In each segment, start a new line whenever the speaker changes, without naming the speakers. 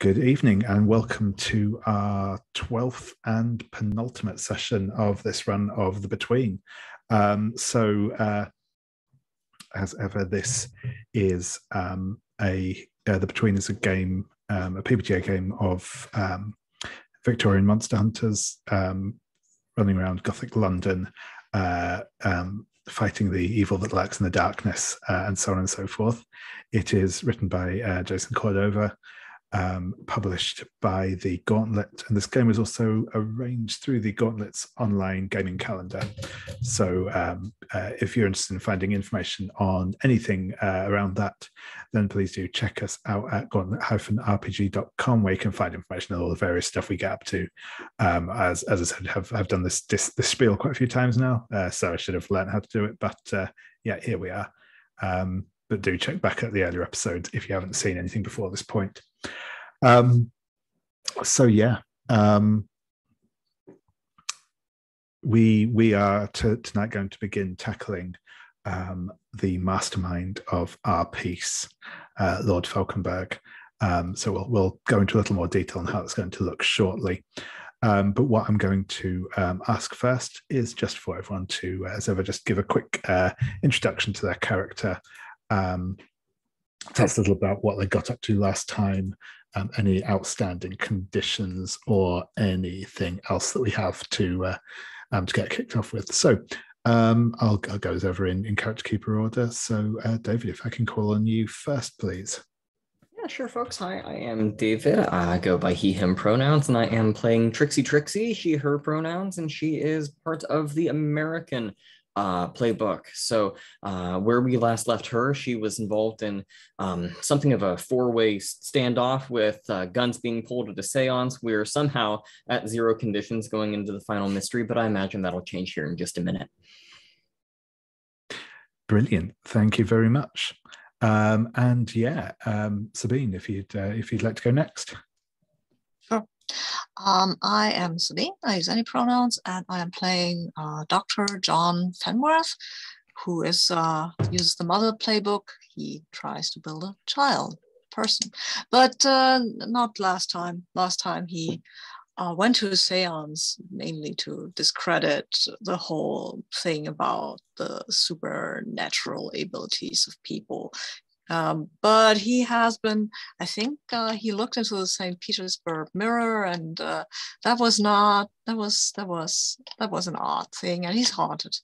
Good evening and welcome to our 12th and penultimate session of this run of The Between. As ever, this is The Between is a game, a PBTA game of Victorian monster hunters running around Gothic London, fighting the evil that lurks in the darkness, and so on and so forth. It is written by Jason Cordova, published by the Gauntlet, and this game was also arranged through the Gauntlet's online gaming calendar. So if you're interested in finding information on anything around that, then please do check us out at gauntlet-rpg.com, where you can find information on all the various stuff we get up to. As I said, I've done this spiel quite a few times now, so I should have learned how to do it, but yeah, here we are. But do check back at the earlier episodes if you haven't seen anything before this point. We are tonight going to begin tackling the mastermind of our piece, Lord Fauconberg. So we'll go into a little more detail on how it's going to look shortly. But what I'm going to ask first is just for everyone to, as ever, just give a quick introduction to their character. Tell us a little about what they got up to last time, any outstanding conditions, or anything else that we have to get kicked off with. So I'll go over in character keeper order. So David, if I can call on you first, please.
Yeah, sure, folks. Hi, I am David. I go by he, him pronouns, and I am playing Trixie, she, her pronouns, and she is part of the American playbook. So where we last left her, she was involved in something of a four-way standoff with guns being pulled at a seance. We're somehow at zero conditions going into the final mystery, but I imagine that'll change here in just a minute.
Brilliant. Thank you very much. Sabine, if you'd like to go next.
Sure. I am Sabine. I use any pronouns, and I am playing Dr. John Fenworth, who uses the mother playbook. He tries to build a child person, but not last time. Last time he went to a seance mainly to discredit the whole thing about the supernatural abilities of people. But he has been, I think he looked into the St. Petersburg mirror, and that was an odd thing, and he's haunted,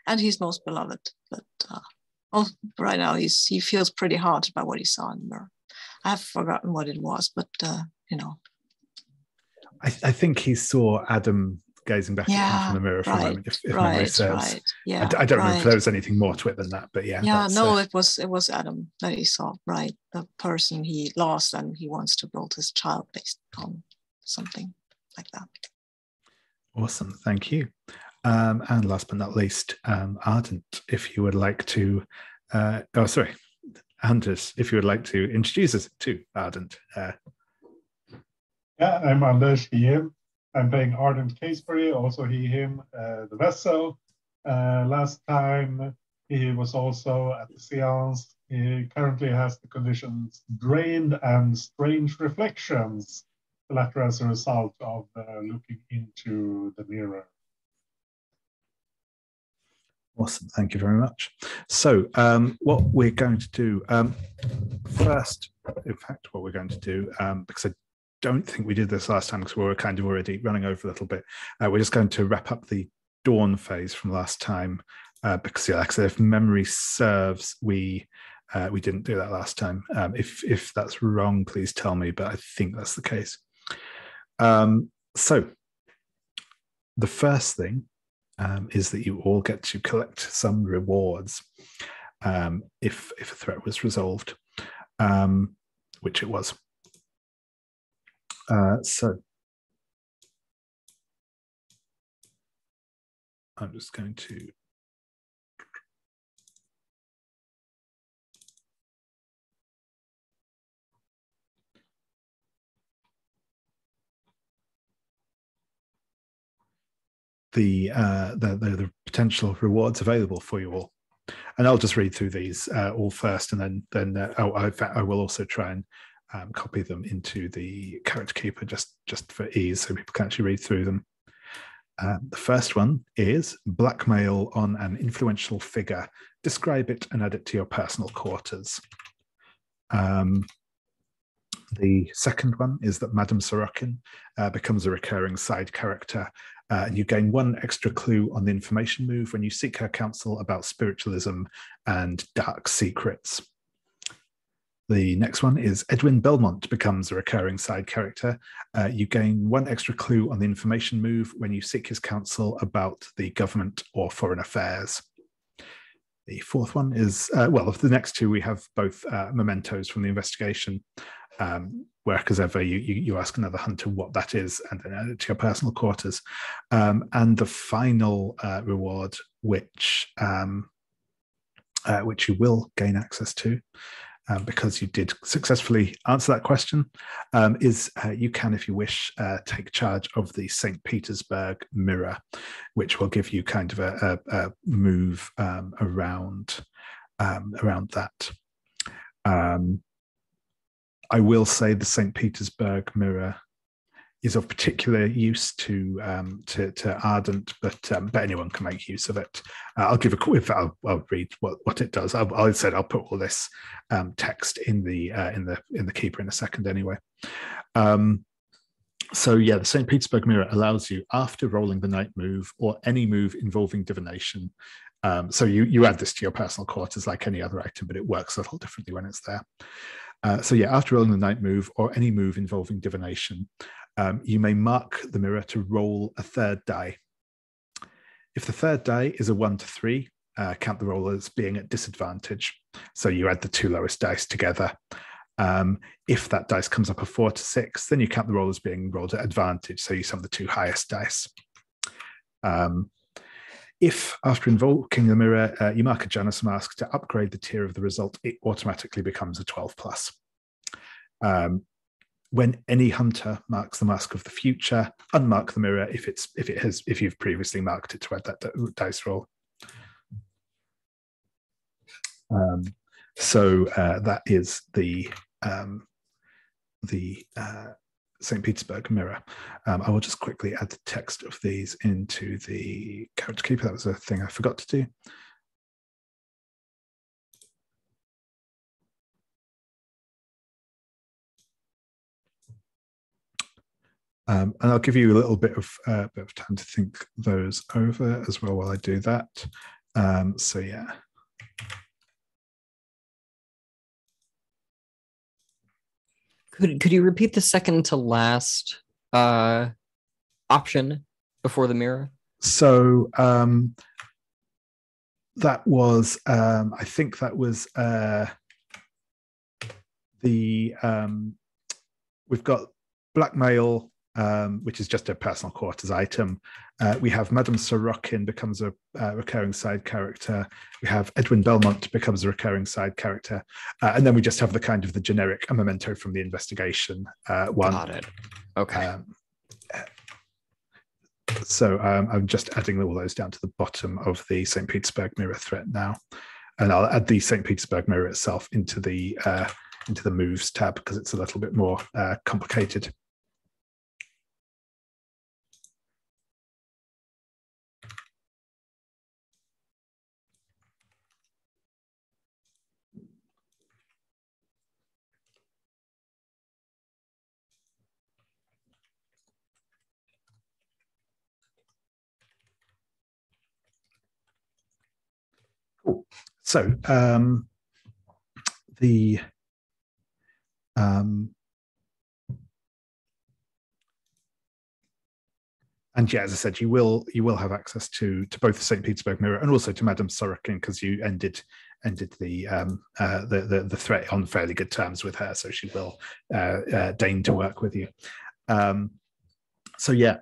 and he's most beloved. But right now he feels pretty haunted by what he saw in the mirror. I have forgotten what it was, but
I think he saw Adam gazing back at him from the mirror for a moment, if memory serves. Yeah, I don't know if there was anything more to it than that, but yeah.
Yeah, no, it was Adam that he saw, right? The person he lost, and he wants to build his child based on something like that.
Awesome, thank you. And last but not least, Ardent, if you would like to, Anders, if you would like to introduce us to Ardent.
Yeah, I'm Anders, he, him. I'm playing Ardent Casebury, also he, him, the vessel. Last time he was also at the seance. He currently has the conditions drained and strange reflections, the latter as a result of looking into the mirror.
Awesome, thank you very much. So what we're going to do first, in fact, what we're going to do, because I don't think we did this last time because we were kind of already running over a little bit. We're just going to wrap up the dawn phase from last time because, like I said, if memory serves, we didn't do that last time. If that's wrong, please tell me, but I think that's the case. So the first thing is that you all get to collect some rewards if a threat was resolved, which it was. So I'm just going to the potential rewards available for you all, and I'll just read through these all first, and then in fact I will also try and copy them into the character keeper just for ease, so people can actually read through them. The first one is blackmail on an influential figure. Describe it and add it to your personal quarters. The second one is that Madame Sorokin becomes a recurring side character, and you gain 1 extra clue on the information move when you seek her counsel about spiritualism and dark secrets. The next one is Edwin Belmont becomes a recurring side character. You gain 1 extra clue on the information move when you seek his counsel about the government or foreign affairs. The fourth one is, well, of the next 2, we have both mementos from the investigation, where, as ever, you ask another hunter what that is and then add it to your personal quarters. And the final reward, which you will gain access to, because you did successfully answer that question, is you can, if you wish, take charge of the St. Petersburg mirror, which will give you kind of a move around that. I will say the St. Petersburg mirror is of particular use to Ardent, but anyone can make use of it. I'll give a quick. I'll read what it does. I'll put all this text in the keeper in a second anyway. So yeah, the St. Petersburg mirror allows you, after rolling the night move or any move involving divination. So you add this to your personal quarters like any other item, but it works a little differently when it's there. So yeah, after rolling the night move or any move involving divination, you may mark the mirror to roll a 3rd die. If the 3rd die is a 1 to 3, count the roll as being at disadvantage. So you add the 2 lowest dice together. If that dice comes up a 4 to 6, then you count the roll as being rolled at advantage. So you sum the 2 highest dice. If, after invoking the mirror, you mark a Janus mask to upgrade the tier of the result, it automatically becomes a 12+. When any hunter marks the mask of the future, unmark the mirror if you've previously marked it to add that dice roll. So that is the St. Petersburg mirror. I will just quickly add the text of these into the character keeper. That was a thing I forgot to do. And I'll give you a little bit of time to think those over as well while I do that. So yeah.
Could you repeat the second to last option before the mirror?
So that was, I think that was we've got blackmail, which is just a personal quarters item. We have Madame Sorokin becomes a recurring side character. We have Edwin Belmont becomes a recurring side character. And then we just have the kind of the generic memento from the investigation one.
Got it. Okay.
So I'm just adding all those down to the bottom of the St. Petersburg mirror threat now. And I'll add the St. Petersburg mirror itself into the moves tab because it's a little bit more complicated. Cool. So and yeah, as I said, you will have access to both the St. Petersburg mirror and also to Madame Sorokin because you ended the threat on fairly good terms with her, so she will deign to work with you. So yeah,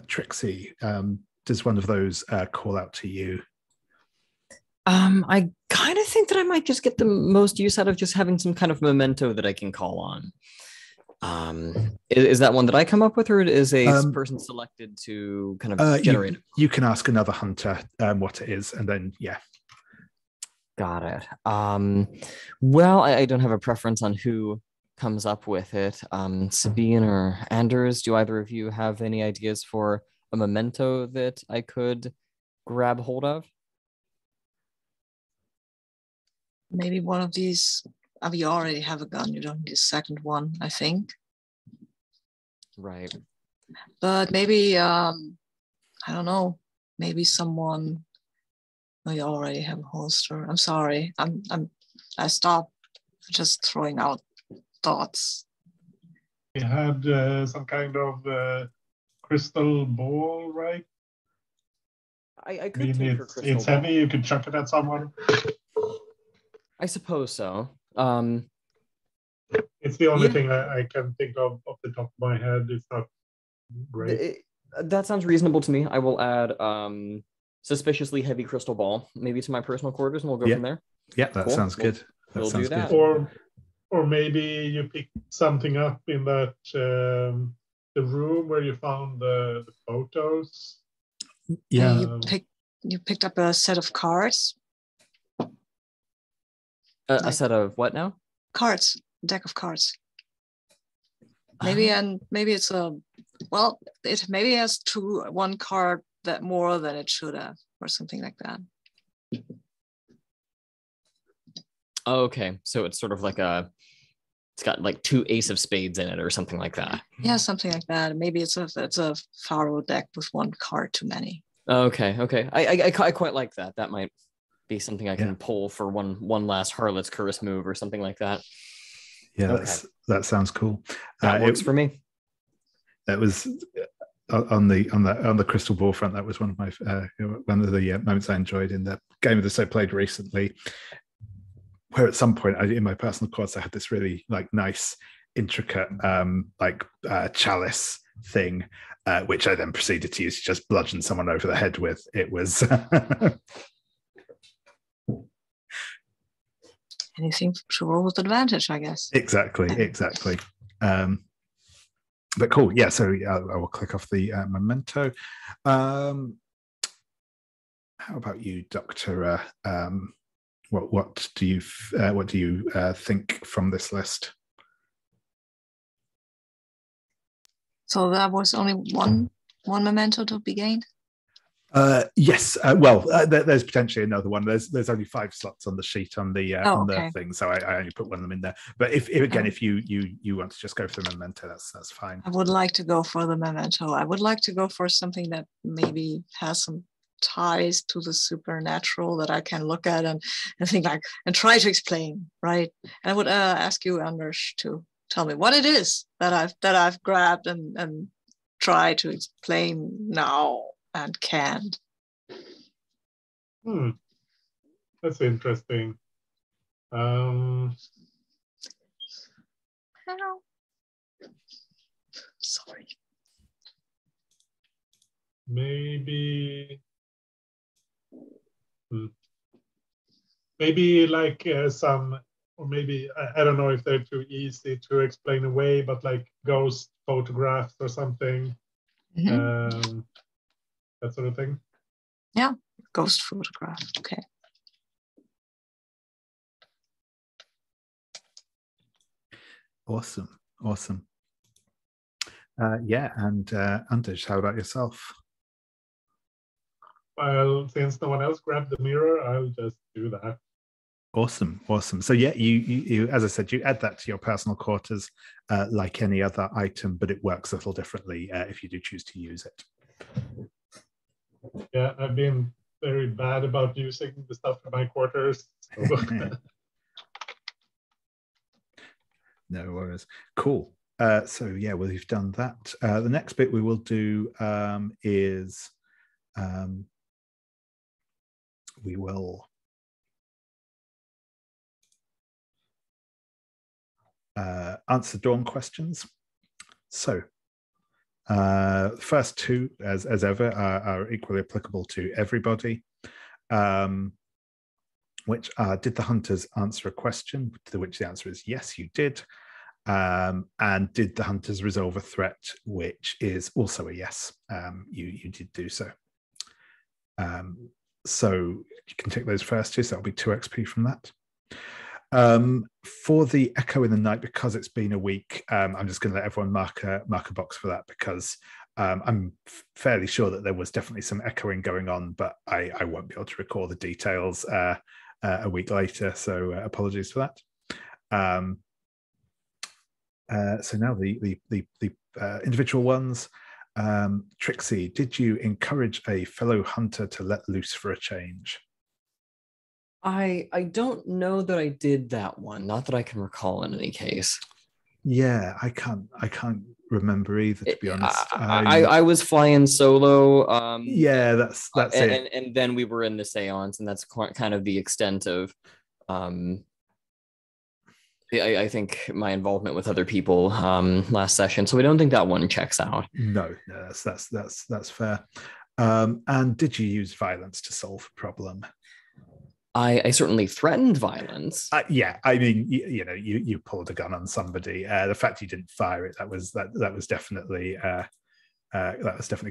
Trixie, does one of those call out to you?
I kind of think that I might just get the most use out of just having some kind of memento that I can call on. Is that one that I come up with, or is a person selected to kind of generate it?
You can ask another hunter what it is, and then yeah.
Got it. Well, I don't have a preference on who comes up with it. Sabine or Anders, do either of you have any ideas for a memento that I could grab hold of?
Maybe one of these. You already have a gun. You don't need a second one, I think.
Right.
But maybe I don't know. Maybe someone. Oh, you already have a holster. I'm sorry. I stopped just throwing out thoughts.
We had some kind of crystal ball, right?
I
I
could
mean,
take her
it's
crystal ball.
heavy. You can chuck it at someone.
I suppose so.
It's the only
Yeah.
thing I can think of off the top of my head. It's not great.
That sounds reasonable to me. I will add suspiciously heavy crystal ball maybe to my personal quarters, and we'll go
Yeah.
from there.
Yeah, that
Cool.
sounds good. That
We'll
sounds
do that.
good.
Or maybe you pick something up in that the room where you found the photos.
Yeah.
You picked up a set of cards.
A set of what now?
Cards, a deck of cards. Maybe it's it maybe has one card that more than it should have, or something like that.
Okay, so it's sort of like it's got like 2 ace of spades in it or something like that.
Yeah, something like that. Maybe it's a faro deck with one card too many.
Okay. I quite like that. That might be something I can pull for one last Harlot's Curse move or something like that.
Yeah, that sounds cool.
That works for me.
That was on the crystal ball front. That was one of the moments I enjoyed in the game that I played recently, where at some point in my personal course I had this really nice intricate chalice thing, which I then proceeded to use to just bludgeon someone over the head with. It was
anything to roll with advantage, I guess.
Exactly. But cool. Yeah. So I will click off the memento. How about you, Doctor? What do you think from this list?
So that was only one memento to be gained?
Yes. There's potentially another one. There's only 5 slots on the sheet on the thing, so I only put one of them in there. But if you want to just go for the memento, that's fine.
I would like to go for the memento. I would like to go for something that maybe has some ties to the supernatural that I can look at and think and try to explain, right? And I would ask you, Anders, to tell me what it is that I've grabbed and try to explain now and can't.
That's interesting.
Hello. Sorry.
Maybe some, or maybe I don't know if they're too easy to explain away, but like ghost photographs or something.
Mm-hmm.
That sort of thing.
Yeah, ghost photograph. Okay.
Awesome. And Anders, how about yourself?
Well, since no one else grabbed the mirror, I'll just do that.
Awesome. So yeah, you as I said, you add that to your personal quarters like any other item, but it works a little differently if you do choose to use it.
Yeah, I've been very bad about using the stuff in my quarters. So.
No worries. Cool. So yeah, well, we've done that. The next bit we will do is we will answer dawn questions. So first 2, as ever, are equally applicable to everybody, which are: did the hunters answer a question? To which the answer is yes, you did. And did the hunters resolve a threat? Which is also a yes, you did do so. So you can take those first two, so that'll be 2 XP from that. For the Echo in the Night, because it's been a week, I'm just going to let everyone mark a box for that, because I'm fairly sure that there was definitely some echoing going on, but I won't be able to recall the details a week later, so apologies for that. So now the individual ones. Trixie, did you encourage a fellow hunter to let loose for a change?
I don't know that I did that one. Not that I can recall in any case.
Yeah, I can't remember either, to be honest.
I was flying solo.
Yeah, that's it.
And then we were in the seance, and that's kind of the extent of I think my involvement with other people last session. So I don't think that one checks out.
No, that's fair. And did you use violence to solve a problem?
I certainly threatened violence.
Yeah, I mean, you pulled a gun on somebody. The fact you didn't fire it, that was definitely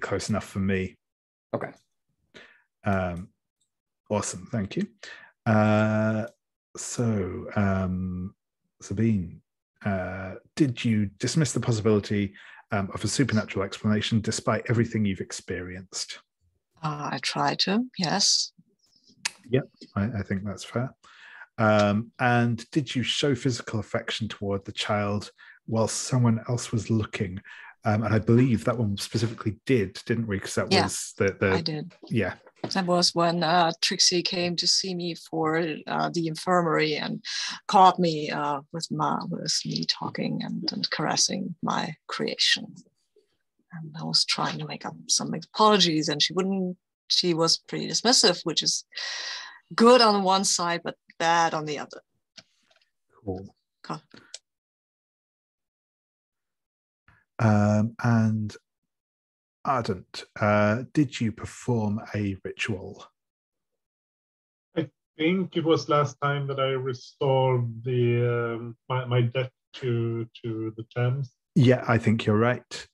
close enough for me.
Okay.
Awesome, thank you. Sabine, did you dismiss the possibility of a supernatural explanation despite everything you've experienced?
I try to, yes.
Yep, I think that's fair. And did you show physical affection toward the child while someone else was looking? And I believe that one specifically didn't we? Because that was the
I did.
Yeah.
That was when Trixie came to see me for the infirmary and caught me with me talking and caressing my creation. And I was trying to make up some apologies, and she wouldn't. She was pretty dismissive, which is good on one side, but bad on the other.
Cool. And Ardent, did you perform a ritual?
I think it was last time that I restored the my debt to the Thames.
Yeah, I think you're right.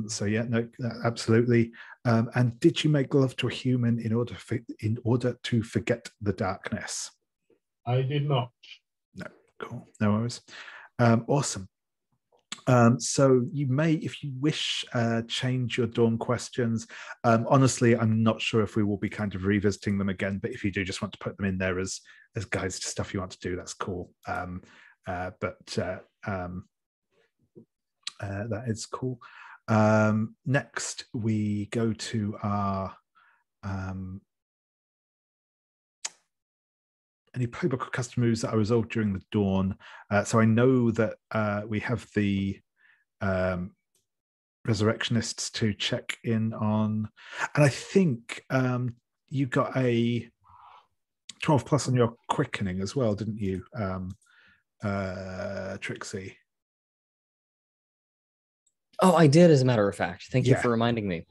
So yeah, no, absolutely. And did you make love to a human in order to forget the darkness?
I did not.
No, cool. No worries. Awesome. So you may, if you wish, change your dawn questions. Honestly, I'm not sure if we will be kind of revisiting them again, but if you do just want to put them in there as guides to stuff you want to do, that's cool. That is cool. Next, we go to our any playbook or custom moves that are resolved during the dawn. So I know that we have the resurrectionists to check in on, and I think you got a 12 plus on your quickening as well, didn't you, Trixie?
Oh, I did, as a matter of fact. Thank you for reminding me.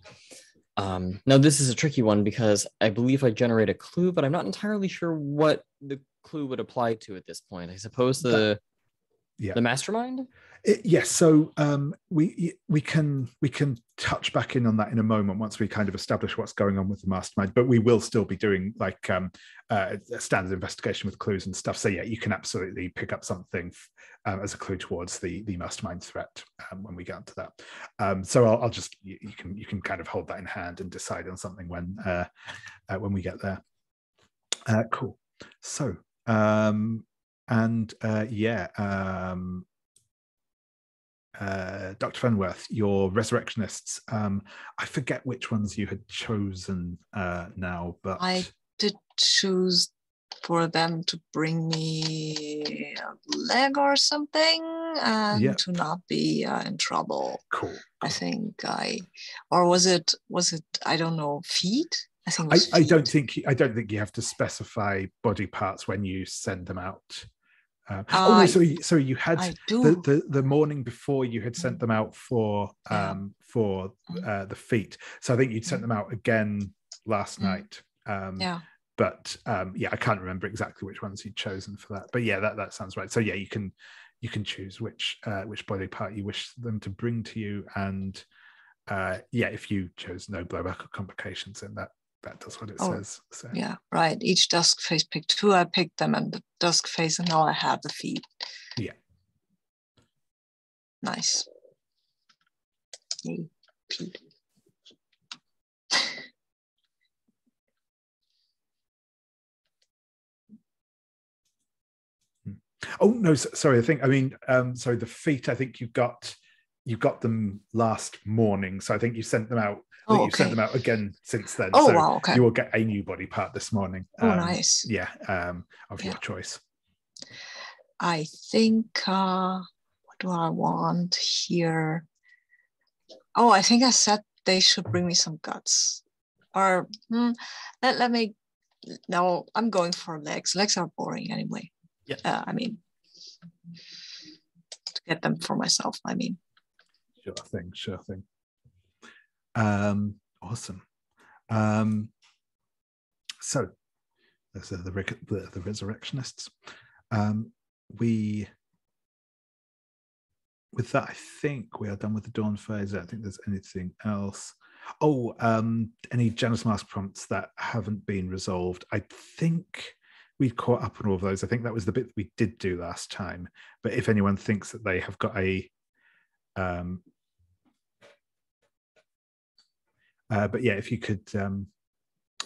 Now, this is a tricky one because I believe I generate a clue, but I'm not entirely sure what the clue would apply to at this point. I suppose the mastermind?
Yes. So we can touch back in on that in a moment once we kind of establish what's going on with the mastermind, but we will still be doing like a standard investigation with clues and stuff. So yeah, you can absolutely pick up something as a clue towards the mastermind threat when we get into that. So I'll just you can kind of hold that in hand and decide on something when we get there. Cool. So Dr. Fenworth, your resurrectionists, I forget which ones you had chosen now, but
I did choose for them to bring me a leg or something and to not be in trouble.
Cool.
I think or was it I don't know, feet? I think it was
I don't think you have to specify body parts when you send them out. So you had the morning before you had sent them out for the feet. So I think you'd sent them out again last night. But I can't remember exactly which ones you'd chosen for that. But yeah, that sounds right. So yeah, you can choose which body part you wish them to bring to you, and if you chose no blowback or complications, then that does what it
Oh,
says. So.
Yeah, right. Each dusk face picked 2. I picked them and the dusk face, and now I have the feed.
Yeah.
Nice. Yay, feed.
Oh no, sorry. Sorry. The feet. I think you got them last morning. So I think you sent them out.
Oh,
You've sent
okay.
them out again since then.
Oh,
so
wow, okay.
you will get a new body part this morning.
Oh, nice.
Yeah. Of your choice.
I think. What do I want here? Oh, I think I said they should bring me some guts. Or let me. No, I'm going for legs. Legs are boring anyway.
Yeah.
I mean, to get them for myself. I mean.
Sure thing. Awesome. So those are the resurrectionists. With that, I think we are done with the dawn phase. I don't think there's anything else. Oh, any Janus Mask prompts that haven't been resolved. I think we've caught up on all of those. I think that was the bit that we did do last time. But if anyone thinks that they have got a but yeah, if you could,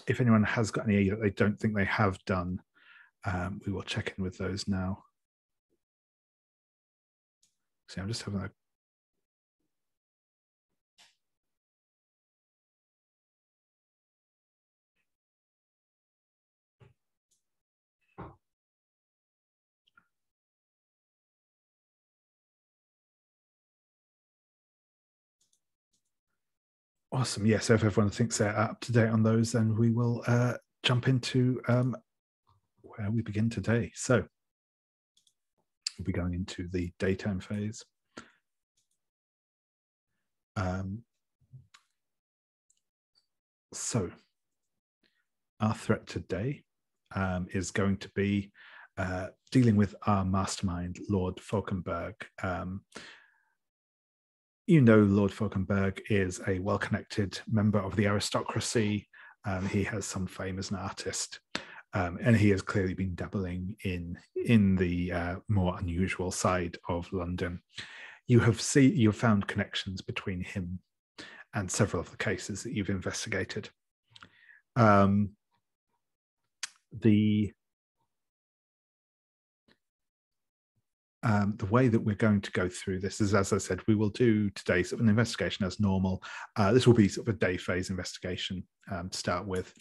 if anyone has got any that they don't think they have done, we will check in with those now. See, I'm just having a awesome. Yeah, so if everyone thinks they're up to date on those, then we will jump into where we begin today. So we'll be going into the daytime phase. So our threat today is going to be dealing with our mastermind, Lord Fauconberg. You know, Lord Fauconberg is a well-connected member of the aristocracy. He has some fame as an artist, and he has clearly been dabbling in the more unusual side of London. You've found connections between him and several of the cases that you've investigated. The way that we're going to go through this is, as I said, we will do today sort of an investigation as normal. This will be sort of a day phase investigation to start with.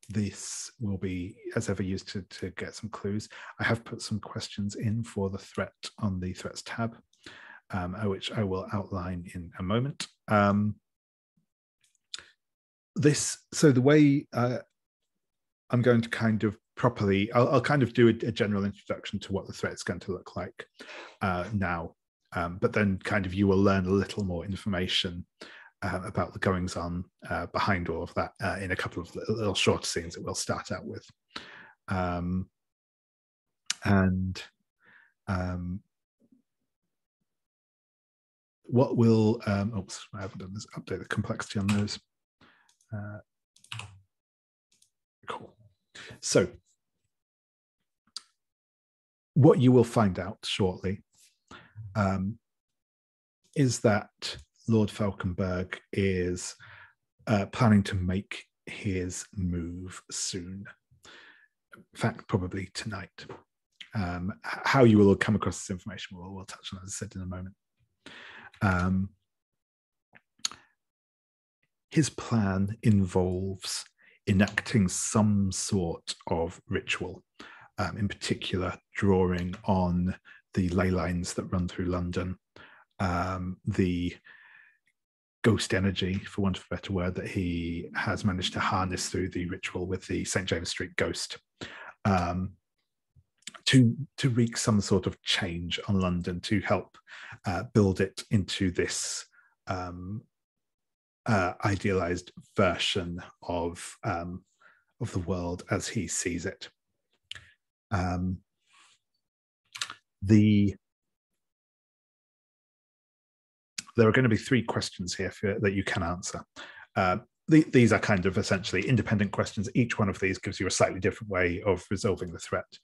This will be, as ever, used to get some clues. I have put some questions in for the threat on the threats tab, which I will outline in a moment. So the way I'm going to kind of properly, I'll kind of do a general introduction to what the threat's going to look like now, but then kind of you will learn a little more information about the goings on behind all of that in a couple of little short scenes that we'll start out with. What will, oops, I haven't done this, update the complexity on those. Cool. So what you will find out shortly is that Lord Fauconberg is planning to make his move soon. In fact, probably tonight. How you will come across this information, we'll touch on, as I said, in a moment. His plan involves enacting some sort of ritual, in particular drawing on the ley lines that run through London, the ghost energy, for want of a better word, that he has managed to harness through the ritual with the St. James Street ghost, to wreak some sort of change on London, to help build it into this idealized version of the world as he sees it. There are going to be 3 questions here that you can answer. these are kind of essentially independent questions. Each one of these gives you a slightly different way of resolving the threat,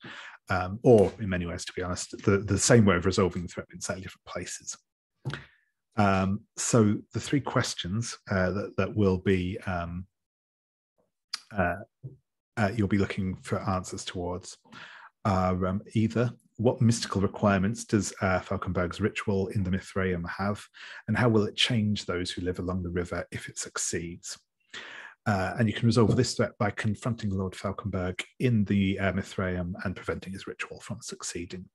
or in many ways, to be honest, the same way of resolving the threat in slightly different places. So the three questions that will be you'll be looking for answers towards are either what mystical requirements does Fauconberg's ritual in the Mithraeum have, and how will it change those who live along the river if it succeeds? And you can resolve this threat by confronting Lord Fauconberg in the Mithraeum and preventing his ritual from succeeding.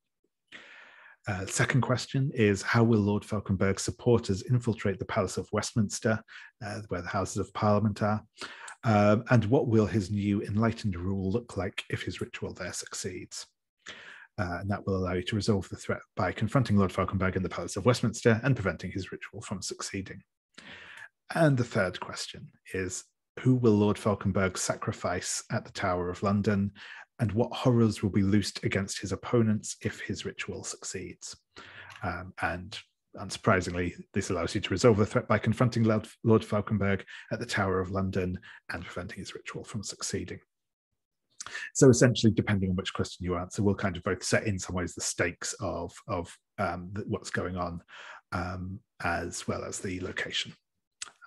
Second question is, how will Lord Fauconberg's supporters infiltrate the Palace of Westminster, where the Houses of Parliament are? And what will his new enlightened rule look like if his ritual there succeeds? And that will allow you to resolve the threat by confronting Lord Fauconberg in the Palace of Westminster and preventing his ritual from succeeding. And the third question is, who will Lord Fauconberg sacrifice at the Tower of London, and what horrors will be loosed against his opponents if his ritual succeeds? And unsurprisingly, this allows you to resolve the threat by confronting Lord Fauconberg at the Tower of London and preventing his ritual from succeeding. So essentially, depending on which question you answer, we'll kind of both set in some ways the stakes of what's going on, as well as the location.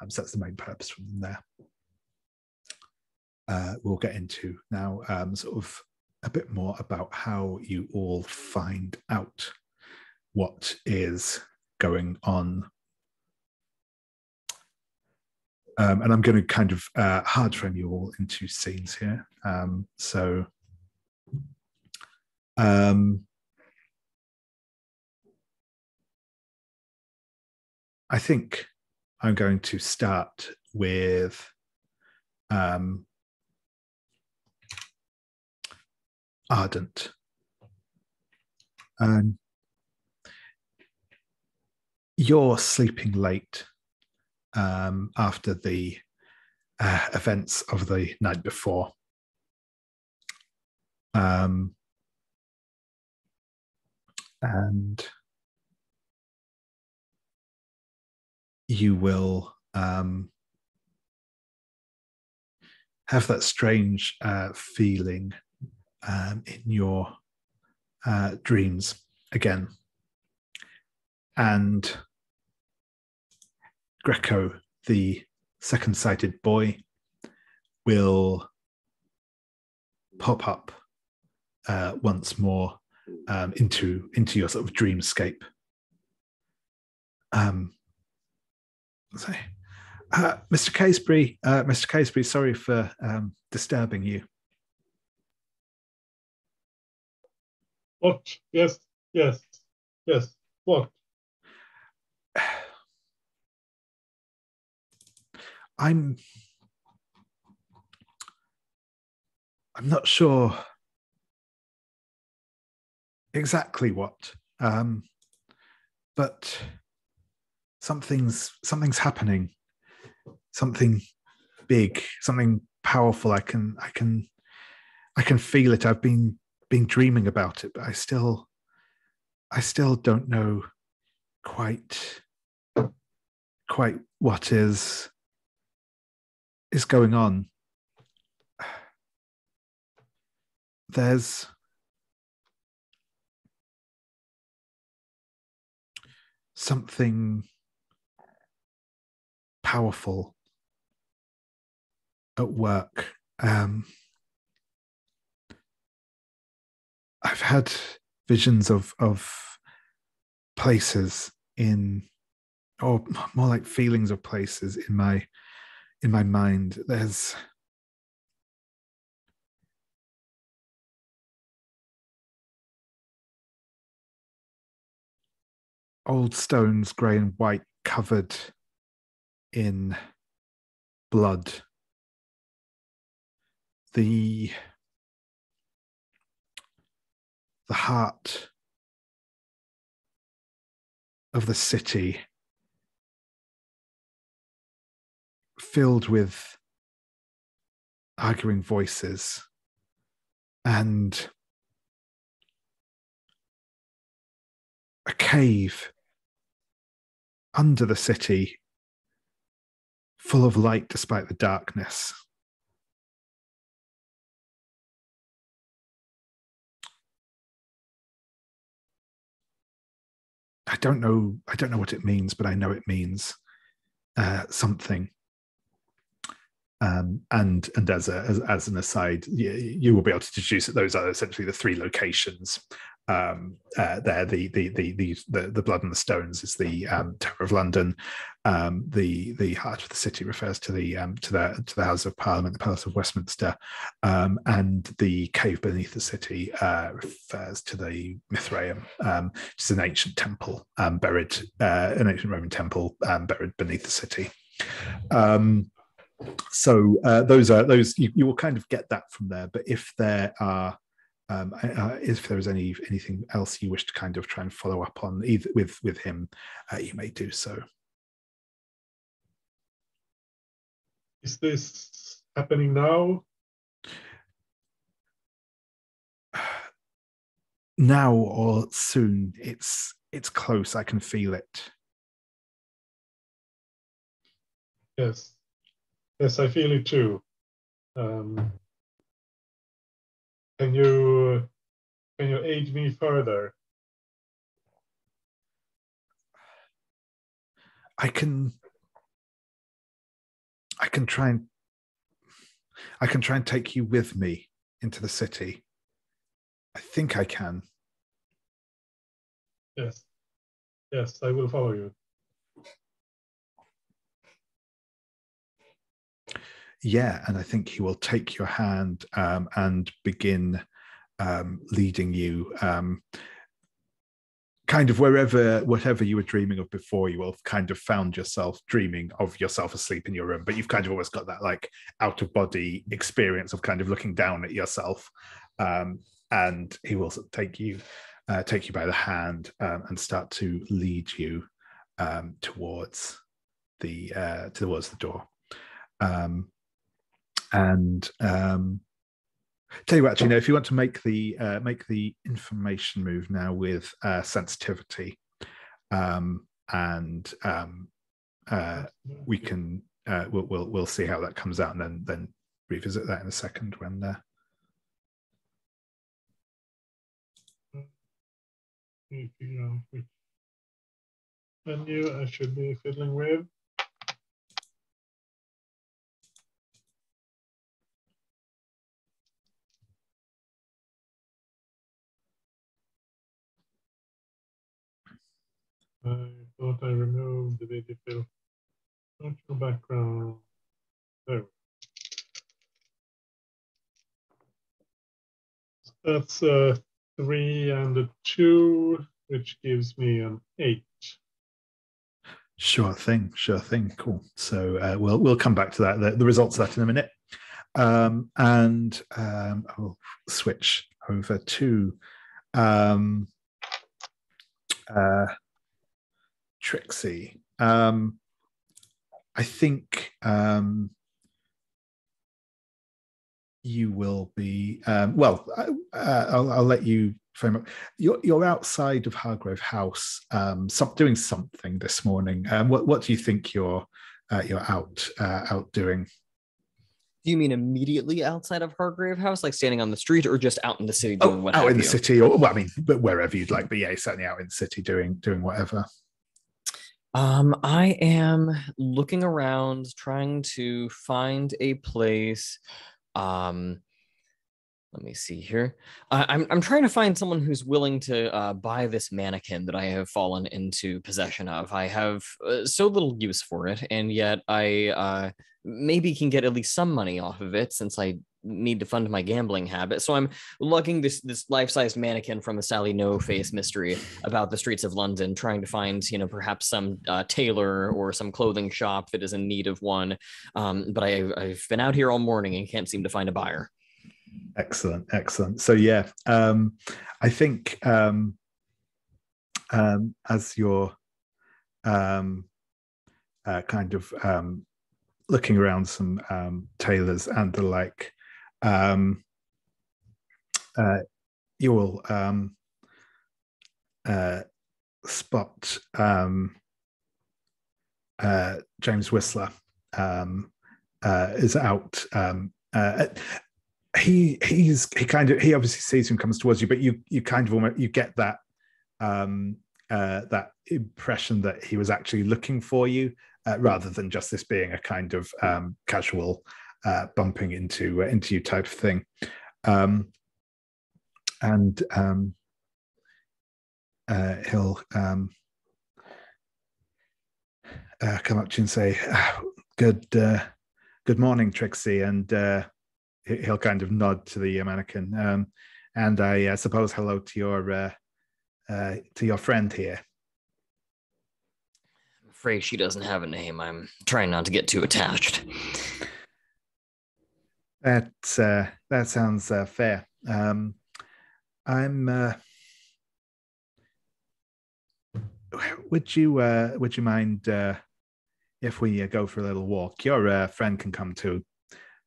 So that's the main purpose from there. We'll get into now sort of a bit more about how you all find out what is going on. And I'm going to kind of hard frame you all into scenes here. I think I'm going to start with Ardent. You're sleeping late after the events of the night before. And you will have that strange feeling in your dreams again. And Greco, the second-sighted boy, will pop up once more into your sort of dreamscape. Mr. Casebury, sorry for disturbing you.
What? Yes. What?
I'm not sure exactly what, but something's happening. Something big, something powerful. I can feel it. I've been dreaming about it, but I still don't know quite what is going on. There's something powerful at work. I've had visions of places or more like feelings of places in my mind. There's old stones, grey and white, covered in blood. The heart of the city filled with arguing voices, and a cave under the city full of light despite the darkness. I don't know what it means, but I know it means something. And as an aside, you will be able to deduce that those are essentially the three locations. There, the Blood and the Stones is the Tower of London. The heart of the city refers to the House of Parliament, the Palace of Westminster, and the cave beneath the city refers to the Mithraeum, which is an ancient temple buried, an ancient Roman temple buried beneath the city. So those you will kind of get that from there. But if there are if there is anything else you wish to kind of try and follow up on either with him, you may do so.
Is this happening now?
Now or soon? It's close. I can feel it.
Yes. Yes, I feel it too. Can you aid me further?
I can try and take you with me into the city. I think I can.
Yes. Yes, I will follow you.
Yeah, and I think he will take your hand and begin leading you kind of whatever you were dreaming of before. You will have kind of found yourself dreaming of yourself asleep in your room, but you've kind of always got that like out of body experience of kind of looking down at yourself. And he will take you by the hand and start to lead you towards the door. Tell you what, actually, if you want to make the information move now with sensitivity, we can we'll see how that comes out, and then revisit that in a second when
figure out which menu I should be fiddling with. I thought I removed the video virtual background. There. That's a 3 and a 2, which gives me an 8.
Sure thing. Cool. So we'll come back to that. The results of that in a minute. I'll switch over to Trixie. I think you will be I'll let you frame up. You're outside of Hargrave House, doing something this morning. What do you think you're out doing?
Do you mean immediately outside of Hargrave House, like standing on the street, or just out in the city doing what?
Out in the city, or well, I mean, but wherever you'd like. But yeah, certainly out in the city doing whatever.
I am looking around, trying to find a place. Let me see here. I'm trying to find someone who's willing to buy this mannequin that I have fallen into possession of. I have so little use for it, and yet I maybe can get at least some money off of it, since I need to fund my gambling habit. So I'm lugging this life-sized mannequin from a Sally No Face mystery about the streets of London, trying to find, perhaps some tailor or some clothing shop that is in need of one. But I've been out here all morning and can't seem to find a buyer.
Excellent. So yeah, I think as you're kind of looking around some tailors and the like, you will spot James Whistler out. He obviously sees him, comes towards you, but you kind of almost you get that that impression that he was actually looking for you, rather than just this being a kind of casual bumping into you type of thing. And he'll come up to you and say, "Good morning, Trixie," and he'll kind of nod to the mannequin. And I suppose hello to your friend here.
I'm afraid she doesn't have a name. I'm trying not to get too attached.
That sounds fair. Would you mind if we go for a little walk? Your friend can come too,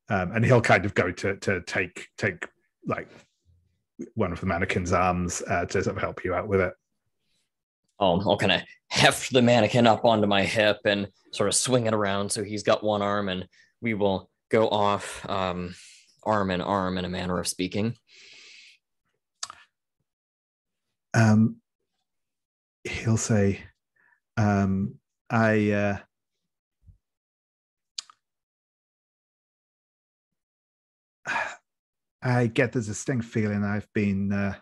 and he'll kind of go to take like one of the mannequin's arms to sort of help you out with it.
I'll kind of heft the mannequin up onto my hip and sort of swing it around so he's got one arm, and we will go off arm in arm, in a manner of speaking.
He'll say, I get the distinct feeling I've been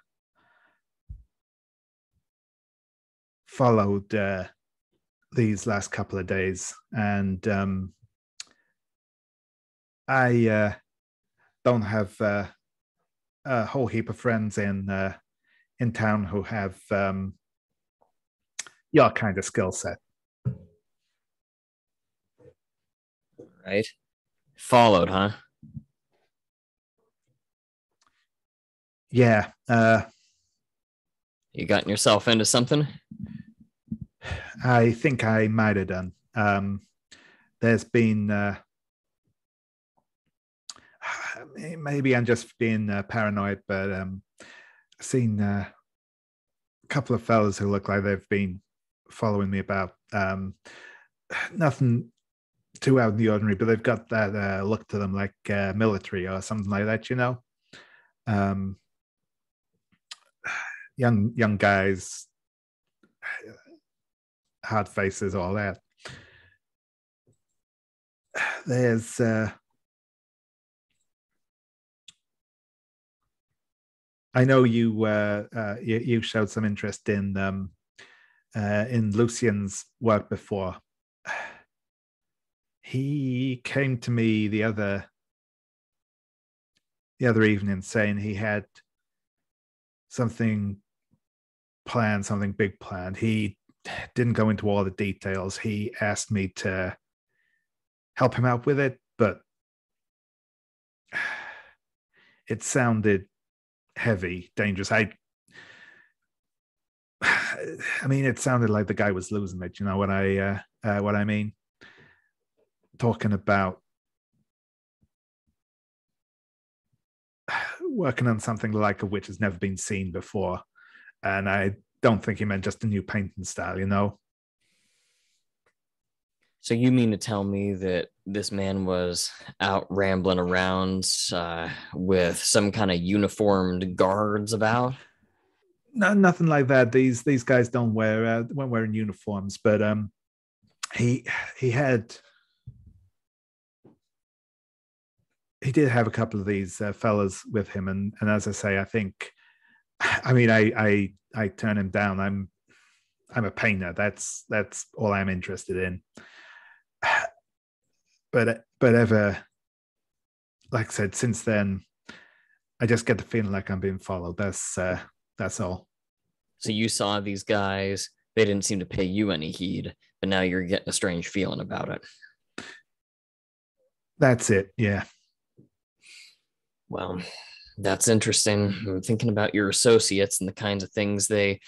followed these last couple of days, and I don't have a whole heap of friends in town who have your kind of skill set.
Right. Followed, huh?
Yeah.
You gotten yourself into something?
I think I might have done. There's been maybe I'm just being paranoid, but I've seen a couple of fellas who look like they've been following me about. Nothing too out of the ordinary, but they've got that look to them like military or something like that, you know. Young guys, hard faces, all that. There's I know you showed some interest in Lucian's work before. He came to me the other evening saying he had something planned, something big planned. He didn't go into all the details. He asked me to help him out with it, but it sounded heavy, dangerous. I mean, it sounded like the guy was losing it. You know what I mean? Talking about working on something like of which has never been seen before, and I don't think he meant just a new painting style. You know.
So you mean to tell me that this man was out rambling around with some kind of uniformed guards about?
No, nothing like that. These guys don't weren't wearing uniforms, but he did have a couple of these fellas with him, and as I say, I mean, I turn him down. I'm a painter. That's all I'm interested in. But ever, like I said, since then, I just get the feeling like I'm being followed. That's all.
So you saw these guys, they didn't seem to pay you any heed, but now you're getting a strange feeling about it.
That's it, yeah.
Well, that's interesting. I'm thinking about your associates and the kinds of things they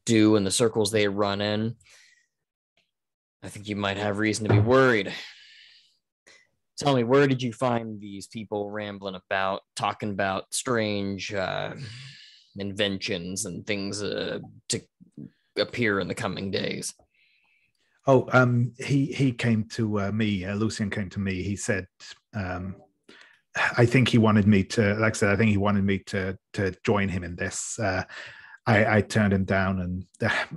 do and the circles they run in. I think you might have reason to be worried. Tell me, where did you find these people rambling about, talking about strange inventions and things to appear in the coming days?
He came to me. Lucian came to me. He said, I think he wanted me to, like I said, I think he wanted me to join him in this. I turned him down, and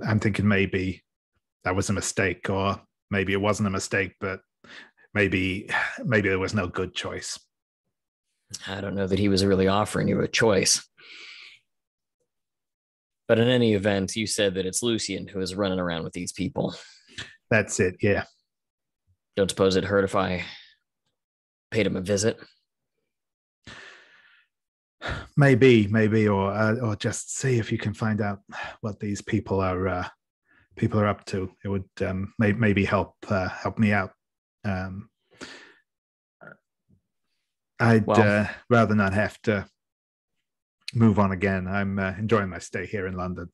I'm thinking maybe that was a mistake, or maybe it wasn't a mistake, but maybe there was no good choice.
I don't know that he was really offering you a choice. But in any event, you said that it's Lucian who is running around with these people.
That's it, yeah.
Don't suppose it hurt if I paid him a visit?
Maybe, or just see if you can find out what these people are up to. It would maybe help me out. I'd rather not have to move on again. I'm enjoying my stay here in London.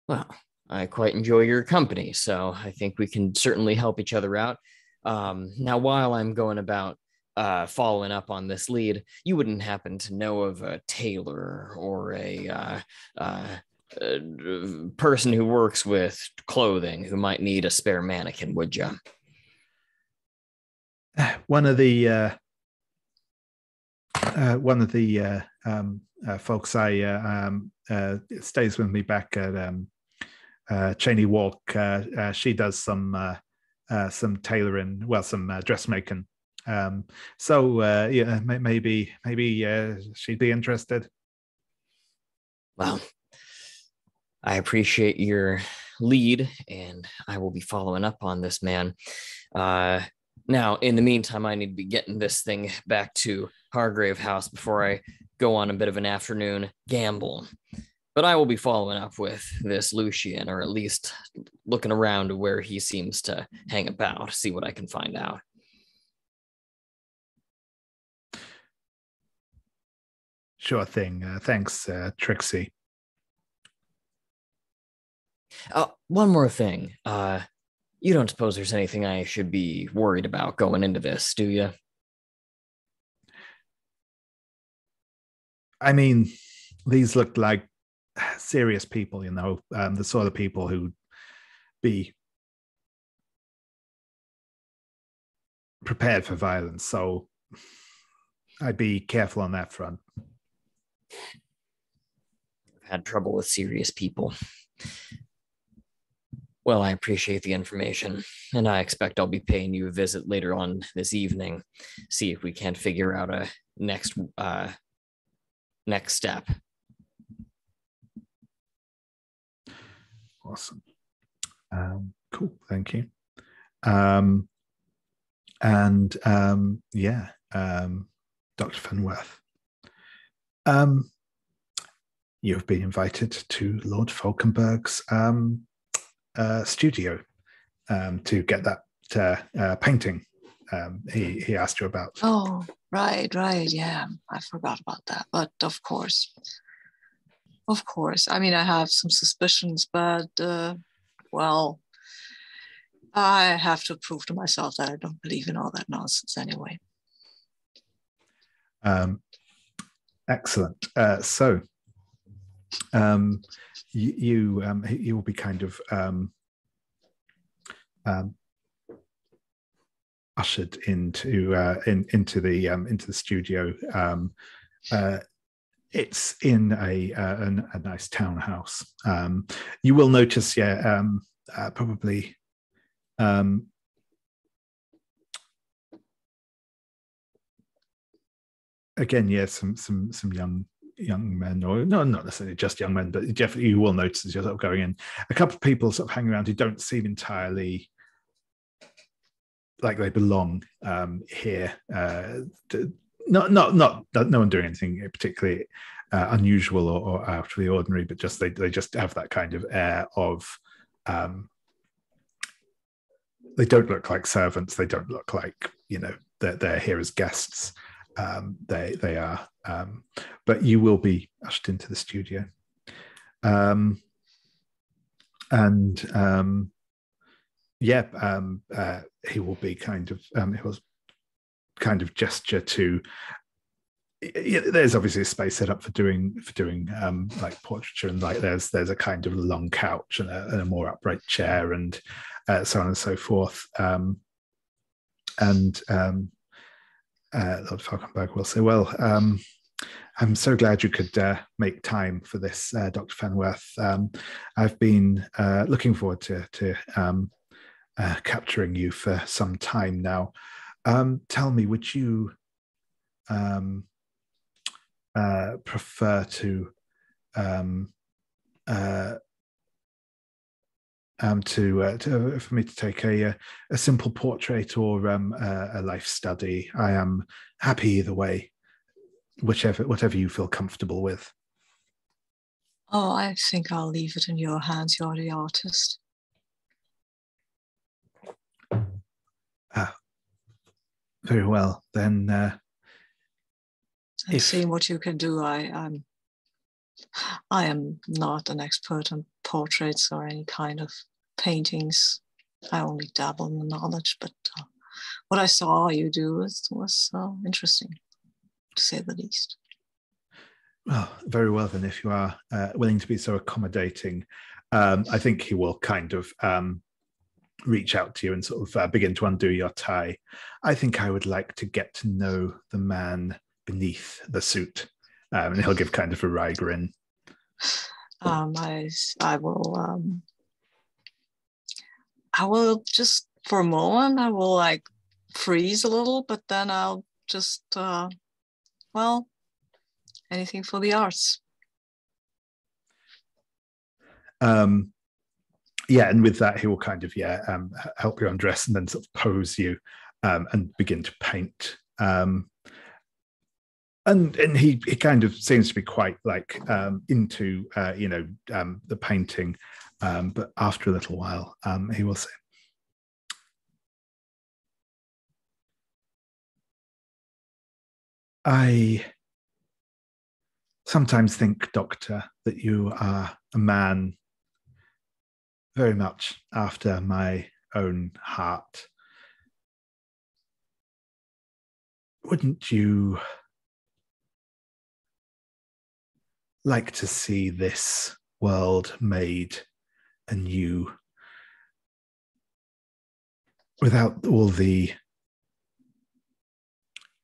Well, I quite enjoy your company, so I think we can certainly help each other out. Now, while I'm going about following up on this lead, you wouldn't happen to know of a tailor or a person who works with clothing who might need a spare mannequin, would you?
One of the folks stays with me back at Cheney Walk. She does some tailoring, some dressmaking. Maybe she'd be interested.
Well, I appreciate your lead, and I will be following up on this man. Now, in the meantime, I need to be getting this thing back to Hargrave House before I go on a bit of an afternoon gamble. But I will be following up with this Lucian, or at least looking around to where he seems to hang about, see what I can find out.
Sure thing. Thanks, Trixie.
One more thing. You don't suppose there's anything I should be worried about going into this, do you?
I mean, these look like serious people, the sort of people who'd be prepared for violence. So I'd be careful on that front.
I've had trouble with serious people. Well, I appreciate the information, and I expect I'll be paying you a visit later on this evening. See if we can't figure out a next step.
Awesome. Cool. Thank you. Dr. Fenworth, you've been invited to Lord Fauconberg's studio to get that painting he asked you about.
Oh, right, yeah, I forgot about that. But of course, I mean, I have some suspicions, but I have to prove to myself that I don't believe in all that nonsense anyway.
Excellent. You will be kind of ushered into the studio. It's in a nice townhouse. You will notice, probably. Again, some young men, or no, not necessarily just young men, but definitely you will notice as you're sort of going in, a couple of people sort of hanging around who don't seem entirely like they belong here. No one doing anything particularly unusual or out of the ordinary, but just they just have that kind of air of they don't look like servants. They don't look like they're here as guests. They are, but you will be ushered into the studio, he will be kind of he will kind of gesture to there's obviously a space set up for doing like portraiture, and like there's a kind of long couch and a more upright chair, and so on and so forth. Lord Fauconberg will say, "Well, I'm so glad you could make time for this, Dr. Fenworth. I've been looking forward to capturing you for some time now. Tell me, would you prefer to for me to take a simple portrait or a life study? I am happy either way, whatever you feel comfortable with."
Oh, I think I'll leave it in your hands. You're the artist.
Very well, then.
And see what you can do. I am not an expert on portraits or any kind of paintings. I only dabble in the knowledge, but what I saw you do was interesting, to say the least.
Well, very well then, if you are willing to be so accommodating. I think he will kind of reach out to you and sort of begin to undo your tie. I think I would like to get to know the man beneath the suit. And he'll give kind of a wry grin.
I will just, for a moment, I will like freeze a little, but then I'll just, well, anything for the arts.
Yeah, and with that, he will kind of, help you undress and then sort of pose you and begin to paint. And he kind of seems to be quite like into the painting, but after a little while, he will say, "I sometimes think, Doctor, that you are a man very much after my own heart. Wouldn't you like to see this world made anew without all the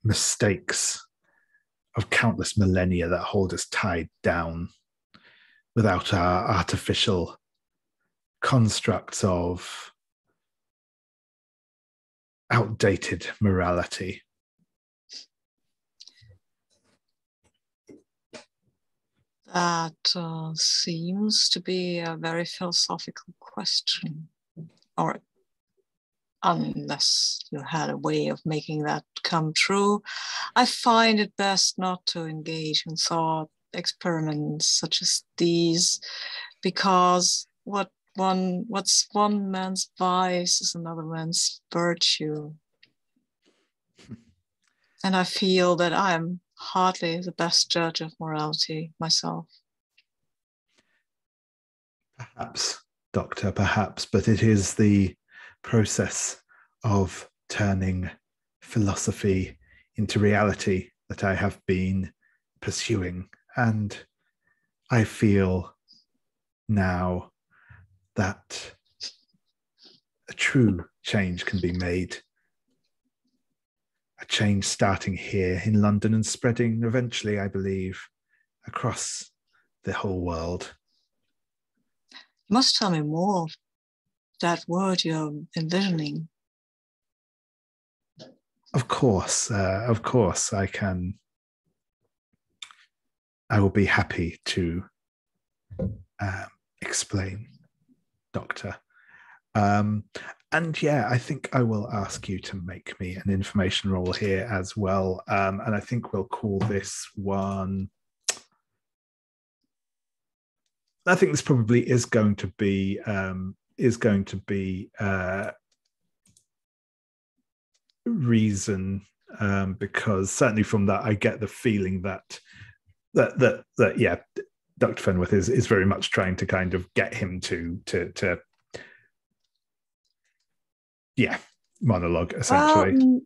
mistakes of countless millennia that hold us tied down, without our artificial constructs of outdated morality?"
That seems to be a very philosophical question, or unless you had a way of making that come true, I find it best not to engage in thought experiments such as these, because what's one man's vice is another man's virtue. And I feel that I am hardly the best judge of morality myself.
Perhaps, Doctor, perhaps, but it is the process of turning philosophy into reality that I have been pursuing. And I feel now that a true change can be made. A change starting here in London and spreading eventually, I believe, across the whole world.
You must tell me more of that word you're envisioning.
Of course, I can. I will be happy to explain, Doctor. And yeah, I think I will ask you to make me an information roll here as well. And I think we'll call this one. I think this probably is going to be reason, because certainly from that I get the feeling that yeah, Dr. Fenworth is very much trying to kind of get him to monologue essentially.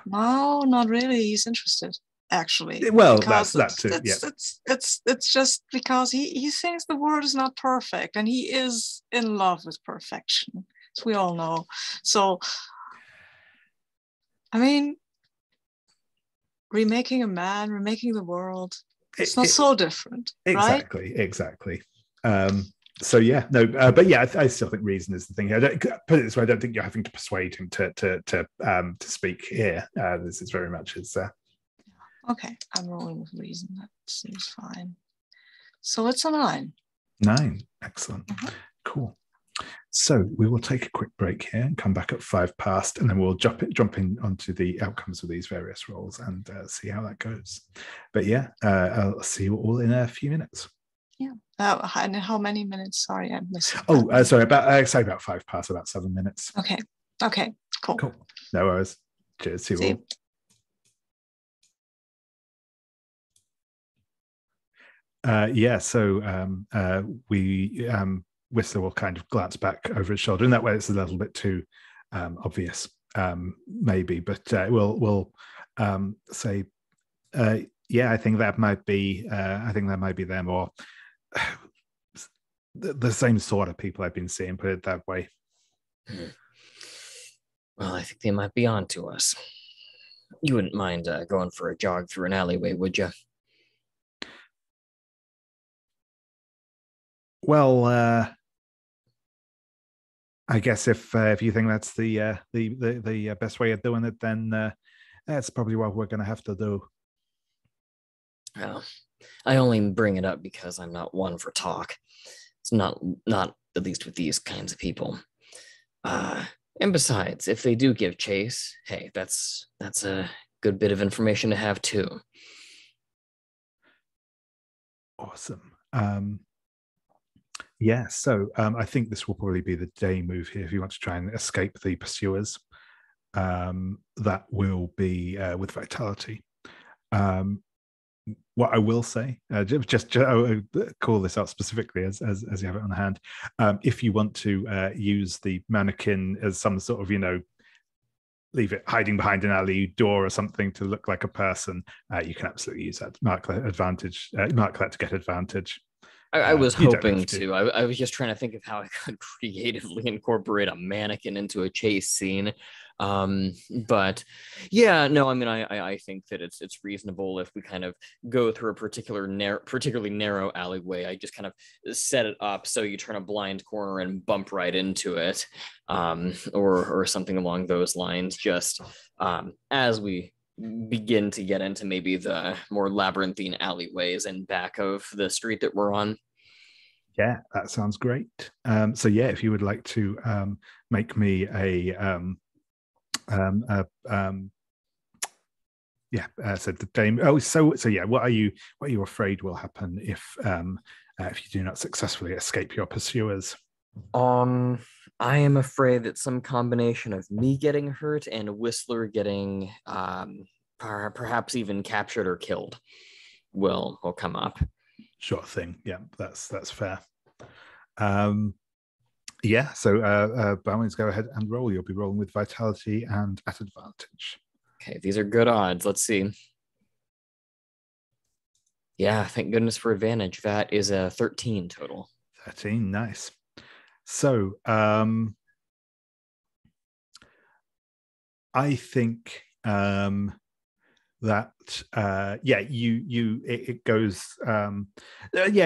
No, not really. He's interested. actually.
Well,
because
that's that too.
it's just because he thinks the world is not perfect, and he is in love with perfection, as we all know. So, I mean, remaking a man, remaking the world, it's not so different,
exactly,
right?
Exactly. So yeah, no, but yeah, I still think reason is the thing. I don't put it this way. I don't think you're having to persuade him to speak here. This is very much his.
Okay, I'm rolling with reason. That seems fine. So it's a 9.
9. Excellent. Cool. So we will take a quick break here and come back at 5 past, and then we'll jump in onto the outcomes of these various roles and see how that goes. But yeah, I'll see you all in a few minutes.
Yeah. And how many minutes? Sorry, I missed.
Sorry, about 5 past, about 7 minutes.
Okay. Cool.
No worries. Cheers to you all. Whistler will kind of glance back over his shoulder. In that way, it's a little bit too obvious, maybe, but we'll say, yeah, I think that might be them, or the same sort of people I've been seeing, put it that way.
Well, I think they might be on to us. You wouldn't mind going for a jog through an alleyway, would you?
Well, I guess if you think that's the best way of doing it, then that's probably what we're going to have to do.
Well, I only bring it up because I'm not one for talk. It's not at least with these kinds of people. And besides, if they do give chase, hey, that's a good bit of information to have too.
Awesome. Yeah, so I think this will probably be the day move here if you want to try and escape the pursuers. That will be with vitality. What I will say, just call this out specifically as you have it on hand. If you want to use the mannequin as some sort of, leave it hiding behind an alley door or something to look like a person, you can absolutely use that. Mark that to get advantage.
I was hoping to. I was just trying to think of how I could creatively incorporate a mannequin into a chase scene. But yeah, no, I mean, I think that it's reasonable if we kind of go through a particularly narrow alleyway. I just kind of set it up so you turn a blind corner and bump right into it, or something along those lines. Just as we begin to get into maybe the more labyrinthine alleyways and back of the street that we're on.
Yeah, that sounds great. So yeah, if you would like to make me said the dame. Oh, so yeah, what are you afraid will happen if you do not successfully escape your pursuers?
I am afraid that some combination of me getting hurt and Whistler getting perhaps even captured or killed will come up.
Sure thing. Yeah, that's fair. Yeah, so by all means, go ahead and roll. You'll be rolling with vitality and at advantage.
Okay, these are good odds. Let's see. Yeah, thank goodness for advantage. That is a 13 total.
13, nice. So I think that it goes I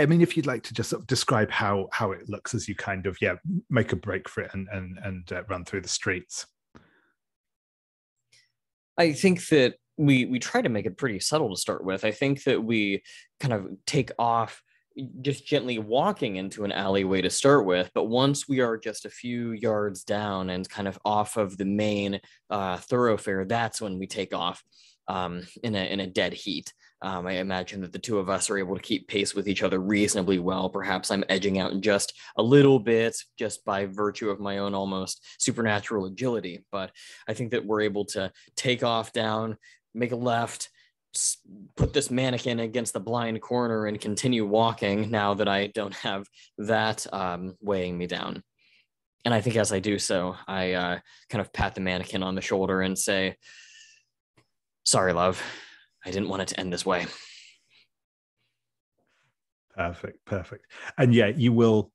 mean, if you'd like to just sort of describe how it looks as you kind of make a break for it and run through the streets.
I think that we try to make it pretty subtle to start with. I think that we kind of take off just gently walking into an alleyway to start with, but once we are just a few yards down and kind of off of the main thoroughfare, that's when we take off in a dead heat. I imagine that the two of us are able to keep pace with each other reasonably well. Perhaps I'm edging out just a little bit just by virtue of my own almost supernatural agility, but I think that we're able to take off down, make a left, put this mannequin against the blind corner and continue walking now that I don't have that weighing me down. And I think as I do so, I kind of pat the mannequin on the shoulder and say, "Sorry, love. I didn't want it to end this way.
Perfect. And yeah, you will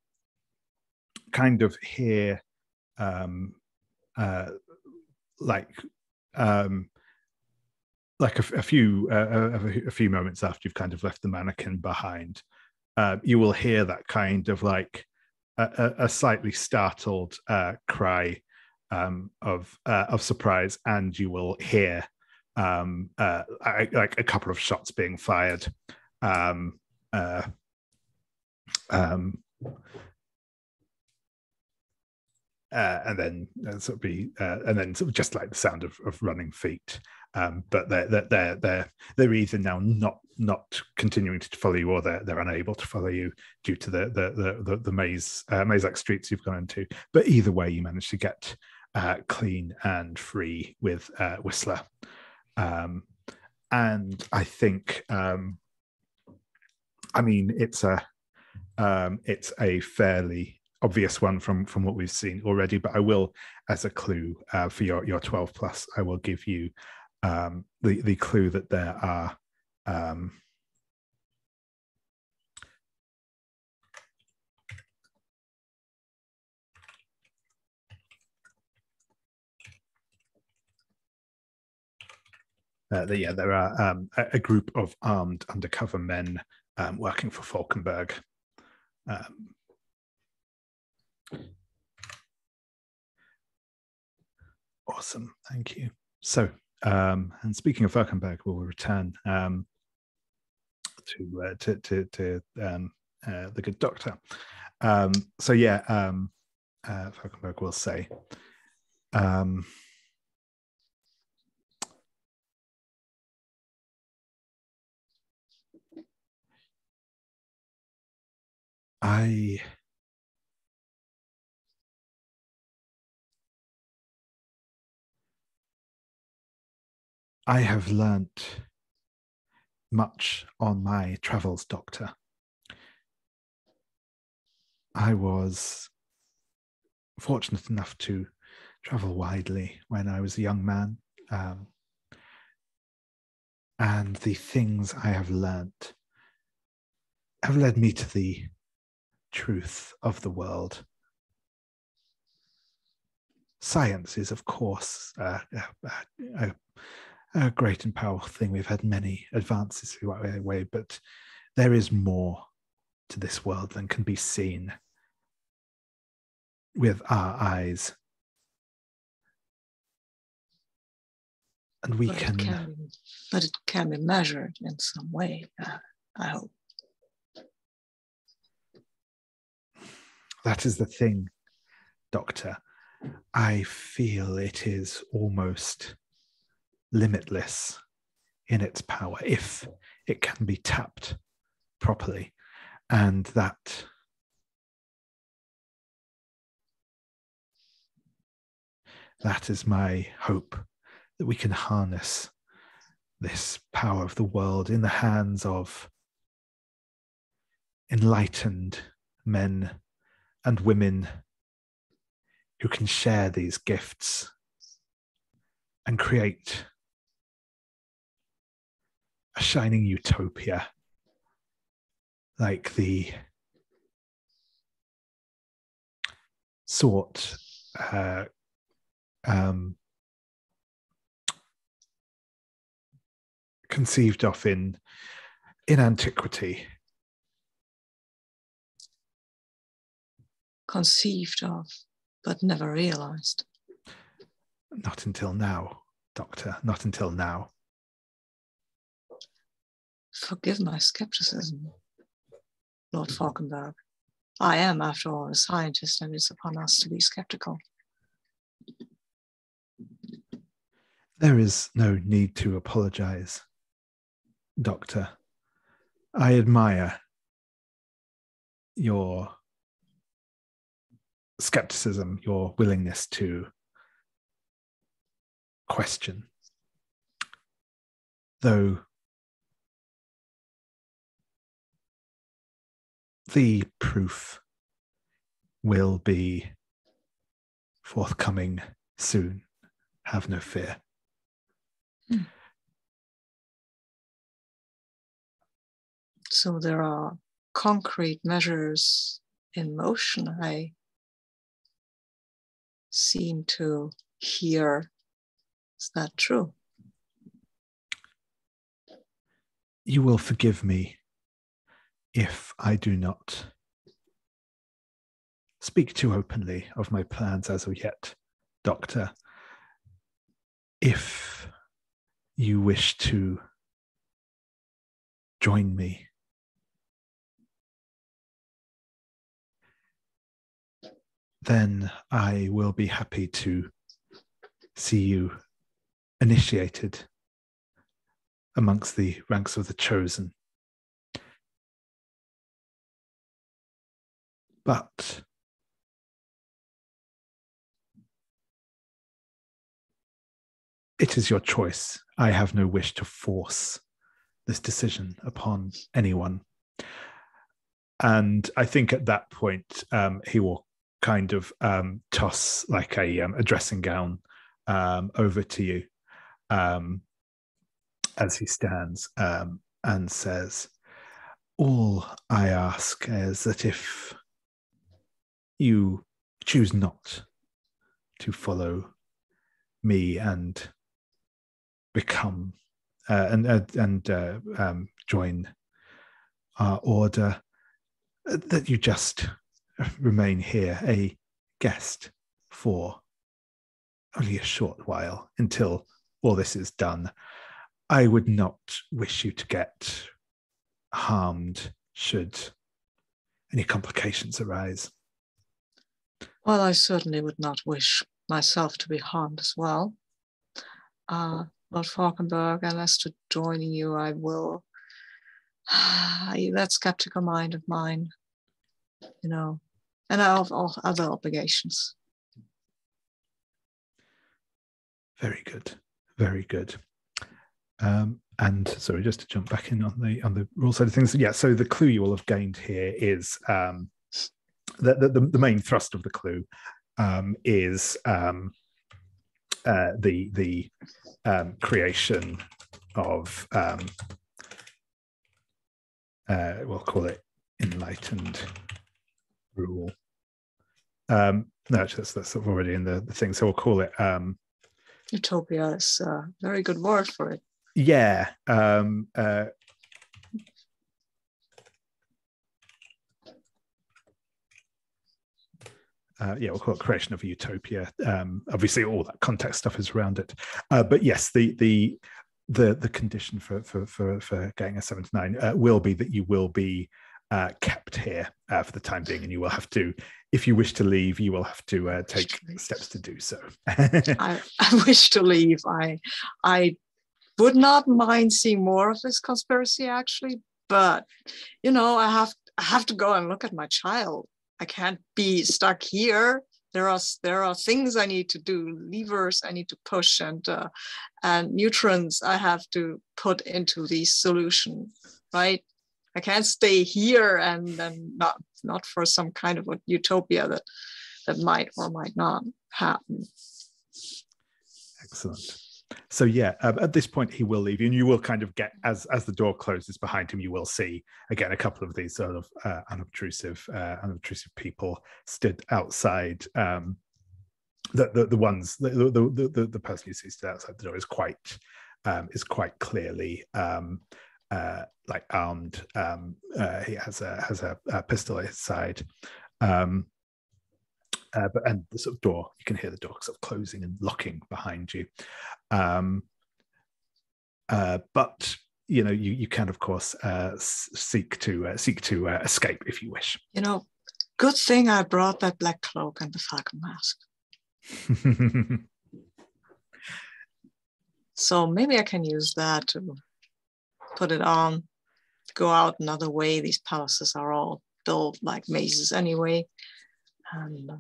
kind of hear like a few moments after you've kind of left the mannequin behind, you will hear that kind of like a slightly startled cry of surprise, and you will hear like a couple of shots being fired. And then sort of just like the sound of running feet. But they're either now not continuing to follow you, or they're unable to follow you due to the maze-like streets you've gone into. But either way, you manage to get clean and free with Whistler. And I think, I mean, it's a fairly obvious one from what we've seen already, but I will, as a clue for your 12 plus, I will give you the clue that there are there are a group of armed undercover men working for Fauconberg. Awesome, thank you. So, and speaking of Fauconberg, we'll return to the good doctor. So yeah, Fauconberg will say, I have learnt much on my travels, Doctor. I was fortunate enough to travel widely when I was a young man. And the things I have learnt have led me to the truth of the world. Science is, of course, a great and powerful thing. We've had many advances throughout the way, but there is more to this world than can be seen with our eyes. And
but it can be measured in some way, I hope.
That is the thing, Doctor. I feel it is almost limitless in its power if it can be tapped properly. And that is my hope, that we can harness this power of the world in the hands of enlightened men and women who can share these gifts and create a shining utopia, like the sort conceived of in antiquity.
Conceived of, but never realized.
Not until now, Doctor, not until now.
Forgive my skepticism, Lord Fauconberg. I am, after all, a scientist, and it's upon us to be skeptical.
There is no need to apologize, Doctor. I admire your skepticism, your willingness to question. Though the proof will be forthcoming soon. Have no fear.
So there are concrete measures in motion, I seem to hear. Is that true?
You will forgive me if I do not speak too openly of my plans as of yet, Doctor. If you wish to join me, then I will be happy to see you initiated amongst the ranks of the chosen. But it is your choice. I have no wish to force this decision upon anyone. And I think at that point, he will kind of toss like a dressing gown over to you as he stands and says, all I ask is that if you choose not to follow me and become join our order, that you just remain here a guest for only a short while until all this is done. I would not wish you to get harmed should any complications arise.
Well, I certainly would not wish myself to be harmed as well. Lord Fauconberg, and as to joining you, I will. That skeptical mind of mine, you know, and I have all other obligations.
Very good, very good. And sorry, just to jump back in on the rule side of things. Yeah, so the clue you will have gained here is the main thrust of the clue is the creation of we'll call it enlightened rule. No, actually, that's sort of already in the thing. So we'll call it
utopia is a very good word for it.
Yeah. We'll call it creation of a utopia. Obviously, all that context stuff is around it. But yes, the condition for getting a 7 to 9 will be that you will be kept here for the time being, and you will have to, if you wish to leave, you will have to take steps to do so.
I wish to leave. I would not mind seeing more of this conspiracy, actually, but you know, I have to go and look at my child. I can't be stuck here. There are things I need to do, levers I need to push, and nutrients I have to put into the solution, right? I can't stay here and then not for some kind of a utopia that might or might not happen.
Excellent. So yeah, at this point he will leave you, and you will kind of get, as the door closes behind him, you will see again a couple of these sort of unobtrusive people stood outside. The person you see stood outside the door is quite clearly like armed. He has a pistol at his side. And the sort of door, you can hear the door sort of closing and locking behind you. But you know, you can of course seek to escape if you wish.
You know, good thing I brought that black cloak and the falcon mask. So maybe I can use that to put it on, go out another way. These palaces are all built like mazes anyway. And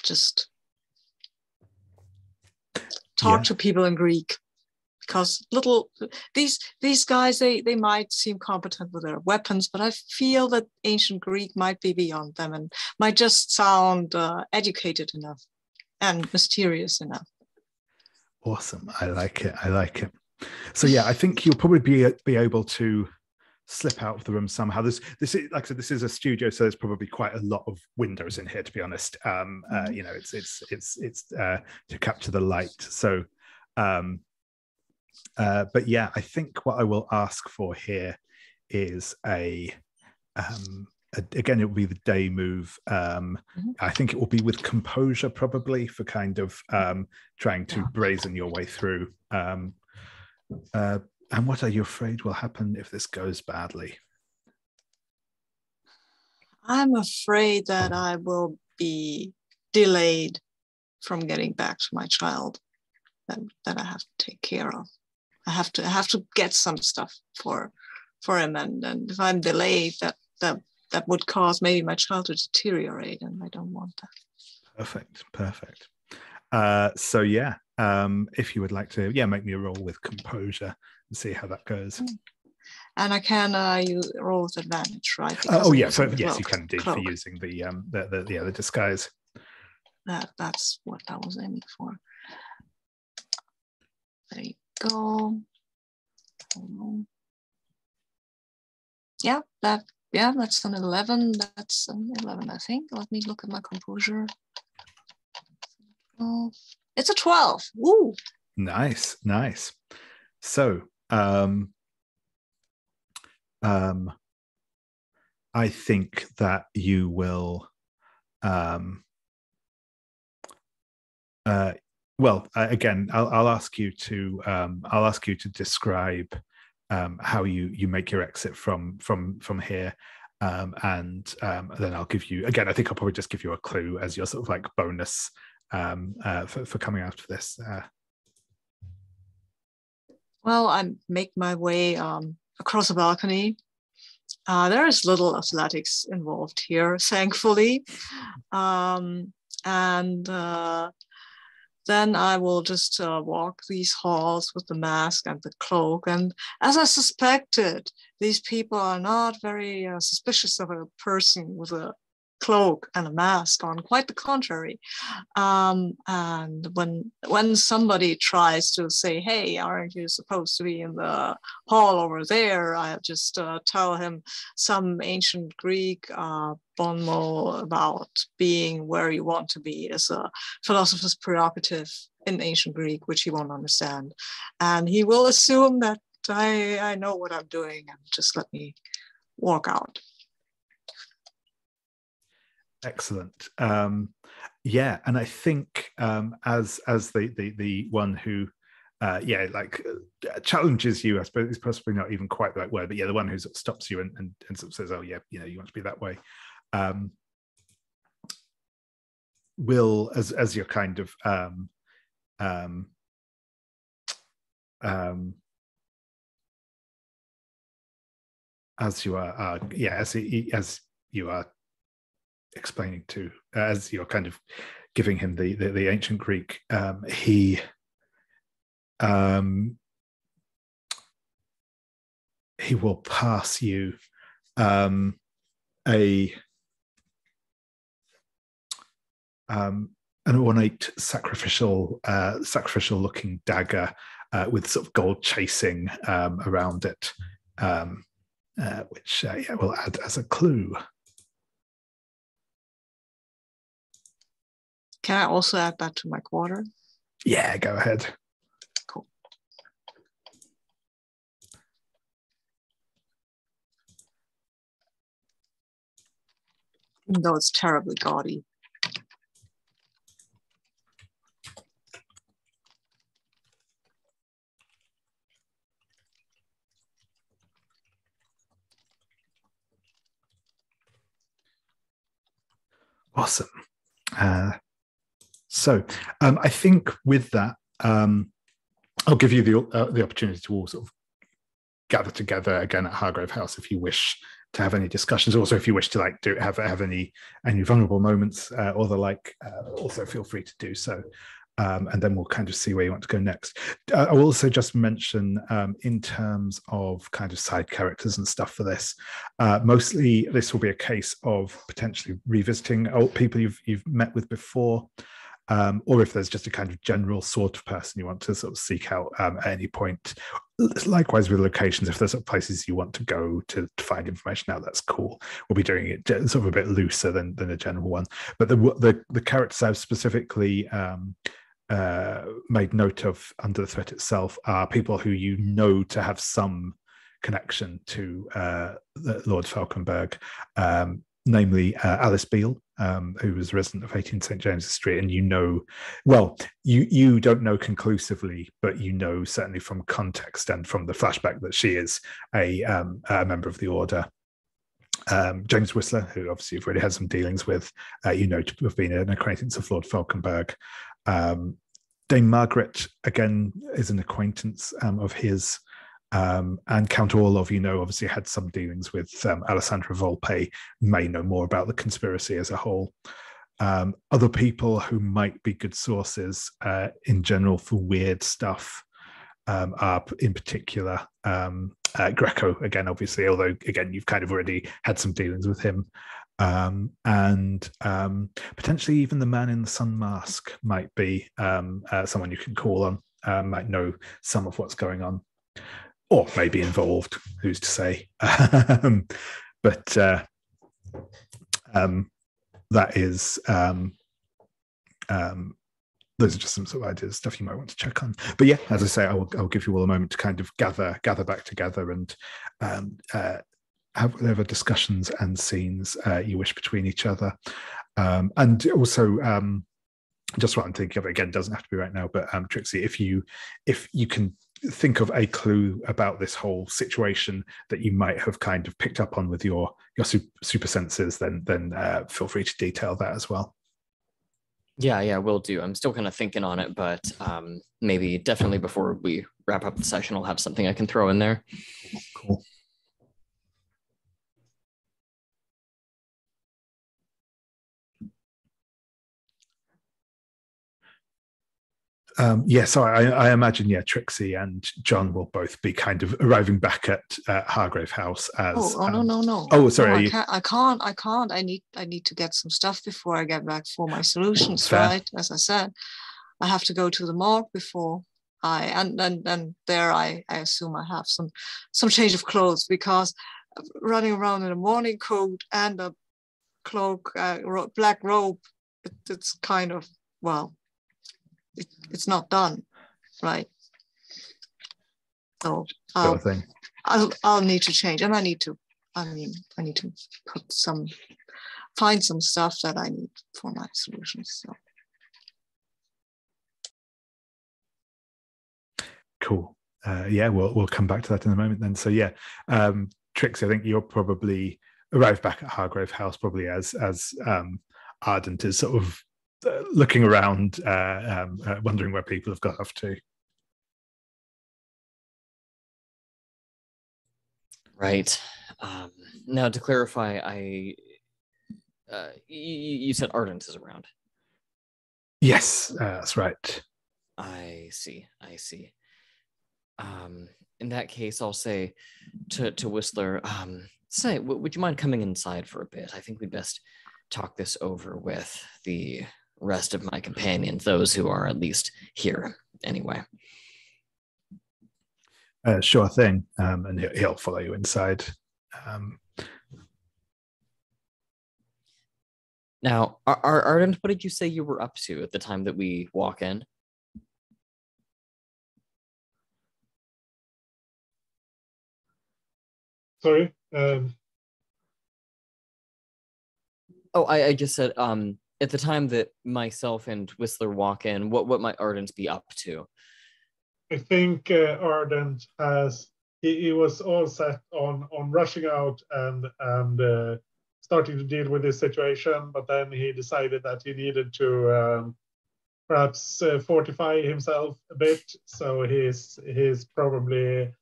just talk to people in Greek, because these guys they might seem competent with their weapons, but I feel that ancient Greek might be beyond them and might just sound educated enough and mysterious enough.
Awesome, I like it. So yeah, I think you'll probably be able to slip out of the room somehow. This is, like I said, this is a studio, so there's probably quite a lot of windows in here, to be honest. You know, it's to capture the light. So, but yeah, I think what I will ask for here is again, it will be the day move. I think it will be with composure, probably, for kind of trying to brazen your way through. And what are you afraid will happen if this goes badly?
I'm afraid that I will be delayed from getting back to my child that I have to take care of. I have to get some stuff for him, and if I'm delayed, that would cause maybe my child to deteriorate, and I don't want that.
Perfect. So yeah, if you would like to, make me a roll with composure and see how that goes.
And I can use roll with advantage, right?
So yes, you can indeed for using the disguise.
That's what I was aiming for. There you go. That's an 11. That's an 11, I think. Let me look at my composure. Oh, it's a 12. Woo!
Nice. So, I think that you will. Again, I'll ask you to describe how you make your exit from here, and then I'll give you, again, I think I'll probably just give you a clue as your sort of like bonus for coming out of this.
Well, I make my way across a balcony. There is little athletics involved here, thankfully, and then I will just walk these halls with the mask and the cloak. And as I suspected, these people are not very suspicious of a person with a cloak and a mask on, quite the contrary. And when somebody tries to say, hey, aren't you supposed to be in the hall over there? I just tell him some ancient Greek bon mot about being where you want to be as a philosopher's prerogative in ancient Greek, which he won't understand. And he will assume that I know what I'm doing and just let me walk out.
Excellent. And I think as the one who challenges you, I suppose it's possibly not even quite the right word, but the one who sort of stops you and sort of says, oh yeah, you want to be that way, will, as you're kind of as you are explaining to, as you're kind of giving him the ancient Greek, he will pass you an ornate sacrificial looking dagger with sort of gold chasing around it, which will add as a clue.
Can I also add that to my quarter?
Yeah, go ahead.
Cool. Even though it's terribly gaudy.
Awesome. So I think with that, I'll give you the opportunity to all sort of gather together again at Hargrave House if you wish to have any discussions. Also, if you wish to have any vulnerable moments or the like, also feel free to do so. And then we'll kind of see where you want to go next. I will also just mention in terms of kind of side characters and stuff for this, mostly this will be a case of potentially revisiting old people you've met with before. or if there's just a kind of general sort of person you want to sort of seek out at any point. Likewise with locations, if there's sort of places you want to go to find information out, that's cool. We'll be doing it sort of a bit looser than a general one. But the characters I've specifically made note of under the threat itself are people who you know to have some connection to Lord Fauconberg, namely Alice Beale, who was a resident of 18 St. James's Street, and you don't know conclusively, but you know certainly from context and from the flashback that she is a member of the Order. James Whistler, who obviously you've already had some dealings with, you know to have been an acquaintance of Lord Fauconberg. Dame Margaret, again, is an acquaintance of his. And Count Orlov, you know, obviously had some dealings with Alessandra Volpe, may know more about the conspiracy as a whole. Other people who might be good sources in general for weird stuff are in particular Greco, again, obviously, although, again, you've kind of already had some dealings with him. And potentially even the man in the sun mask might be someone you can call on, might know some of what's going on. Or maybe involved, who's to say? But that is those are just some sort of ideas, stuff you might want to check on. But yeah, as I say, I'll give you all a moment to kind of gather back together and have whatever discussions and scenes you wish between each other. And also, just what I'm thinking of, again, doesn't have to be right now, but Trixie, if you can think of a clue about this whole situation that you might have kind of picked up on with your super senses, then feel free to detail that as well.
Yeah, will do. I'm still kind of thinking on it, but maybe definitely before we wrap up the session, I'll have something I can throw in there.
Cool. So I imagine, Trixie and John will both be kind of arriving back at Hargrave House as.
No.
Oh, sorry.
No, I can't. I need to get some stuff before I get back for my solutions.
Fair.
Right, as I said, I have to go to the morgue before and there I assume I have some change of clothes, because running around in a morning coat and a cloak, black robe, it's kind of, well, it's not done, right? So I'll need to change, and I need to find some stuff that I need for my solutions. So
cool. We'll come back to that in a moment then. So Trixie, I think you'll probably arrive back at Hargrave House probably as Ardent is sort of looking around, wondering where people have got off to.
Right. Now, to clarify, you said Ardent is around.
Yes, that's right.
I see. In that case, I'll say to Whistler, would you mind coming inside for a bit? I think we'd best talk this over with the rest of my companions, those who are at least here anyway.
Sure thing. And he'll follow you inside.
Now, Ardent, what did you say you were up to at the time that we walk in?
Sorry?
I just said, at the time that myself and Whistler walk in, what might Ardent be up to?
I think Ardent he was all set on rushing out and starting to deal with this situation, but then he decided that he needed to perhaps fortify himself a bit. So he's probably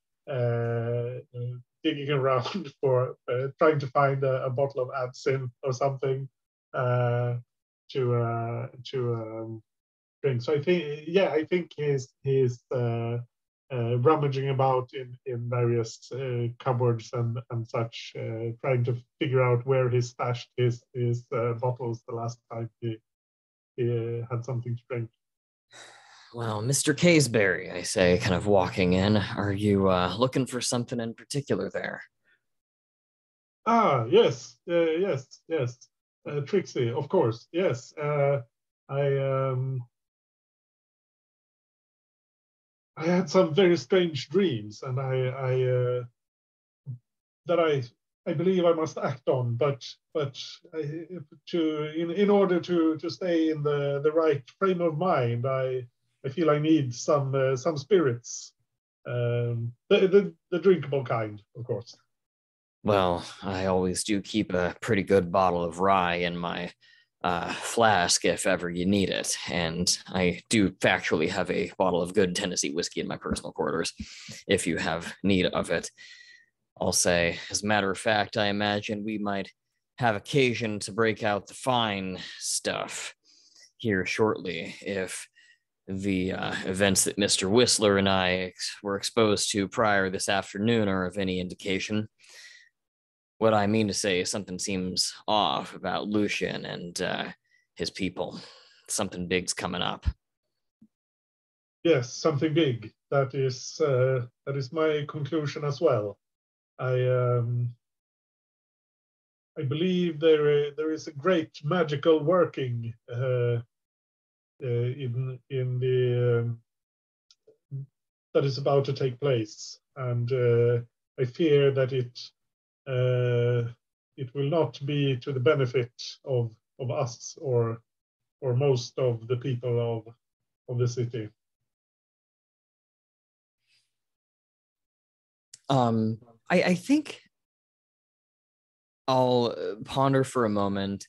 digging around for trying to find a bottle of absinthe or something to drink. So I think he's rummaging about in various cupboards and such, trying to figure out where he stashed his bottles the last time he he had something to drink.
Well, Mr. Caseberry, I say, kind of walking in, are you looking for something in particular there?
Ah, yes, yes. Trixie, of course, yes. I had some very strange dreams, and I believe I must act on, but in order to stay in the right frame of mind, I feel I need some spirits, the drinkable kind, of course.
Well, I always do keep a pretty good bottle of rye in my flask if ever you need it. And I do factually have a bottle of good Tennessee whiskey in my personal quarters if you have need of it. I'll say, as a matter of fact, I imagine we might have occasion to break out the fine stuff here shortly if the events that Mr. Whistler and I were exposed to prior this afternoon are of any indication. What I mean to say is something seems off about Lucian and his people. Something big's coming up.
Yes, something big. That is my conclusion as well. I believe there is a great magical working in the that is about to take place, and I fear that it will not be to the benefit of us or most of the people of the city.
I think I'll ponder for a moment,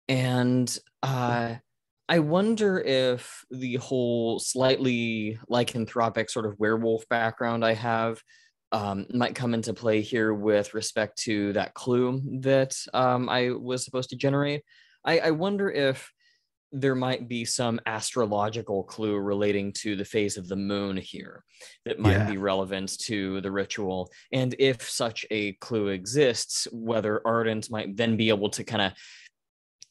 and I wonder if the whole slightly lycanthropic sort of werewolf background I have might come into play here with respect to that clue that I was supposed to generate. I wonder if there might be some astrological clue relating to the phase of the moon here that might be relevant to the ritual. And if such a clue exists, whether Ardent might then be able to kind of,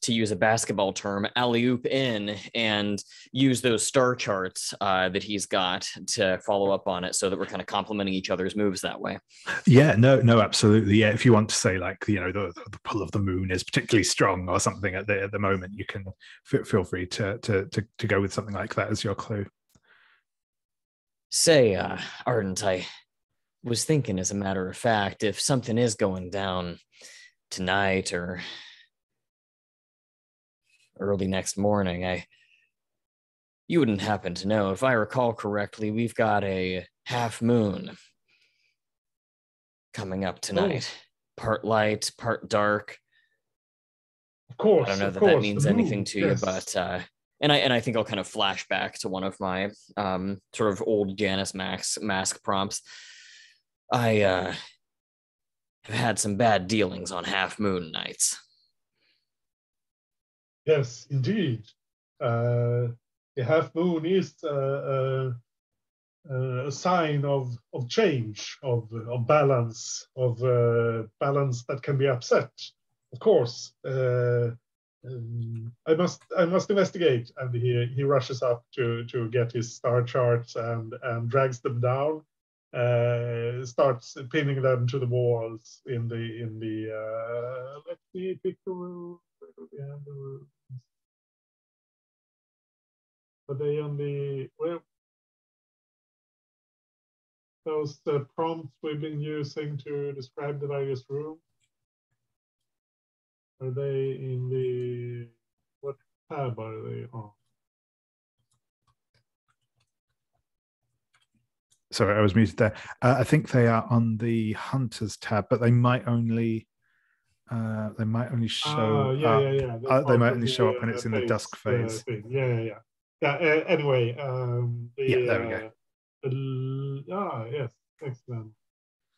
to use a basketball term, alley-oop in and use those star charts that he's got to follow up on it so that we're kind of complementing each other's moves that way.
Yeah, no, absolutely. Yeah, if you want to say like, the pull of the moon is particularly strong or something at the moment, you can feel free to go with something like that as your clue.
Say, Ardent, I was thinking, as a matter of fact, if something is going down tonight or early next morning, you wouldn't happen to know, if I recall correctly, we've got a half moon coming up tonight. Part light, part dark.
Of course,
I don't know that means anything to you, but and I think I'll kind of flash back to one of my sort of old Janus mask prompts. I have had some bad dealings on half moon nights.
Yes, indeed. The half moon is a sign of change, of balance, of balance that can be upset. Of course, I must investigate. And he rushes up to get his star charts and drags them down. Starts pinning them to the walls in the let's see, pick the room. Where do we have the rooms? Are they on the those prompts we've been using to describe the various rooms? Are they in the, what tab are they on?
Sorry, I was muted there. I think they are on the Hunters tab, but they might only show.
They might only show
up when it's in the dusk phase.
Yeah. Anyway,
there we go.
Yes, excellent.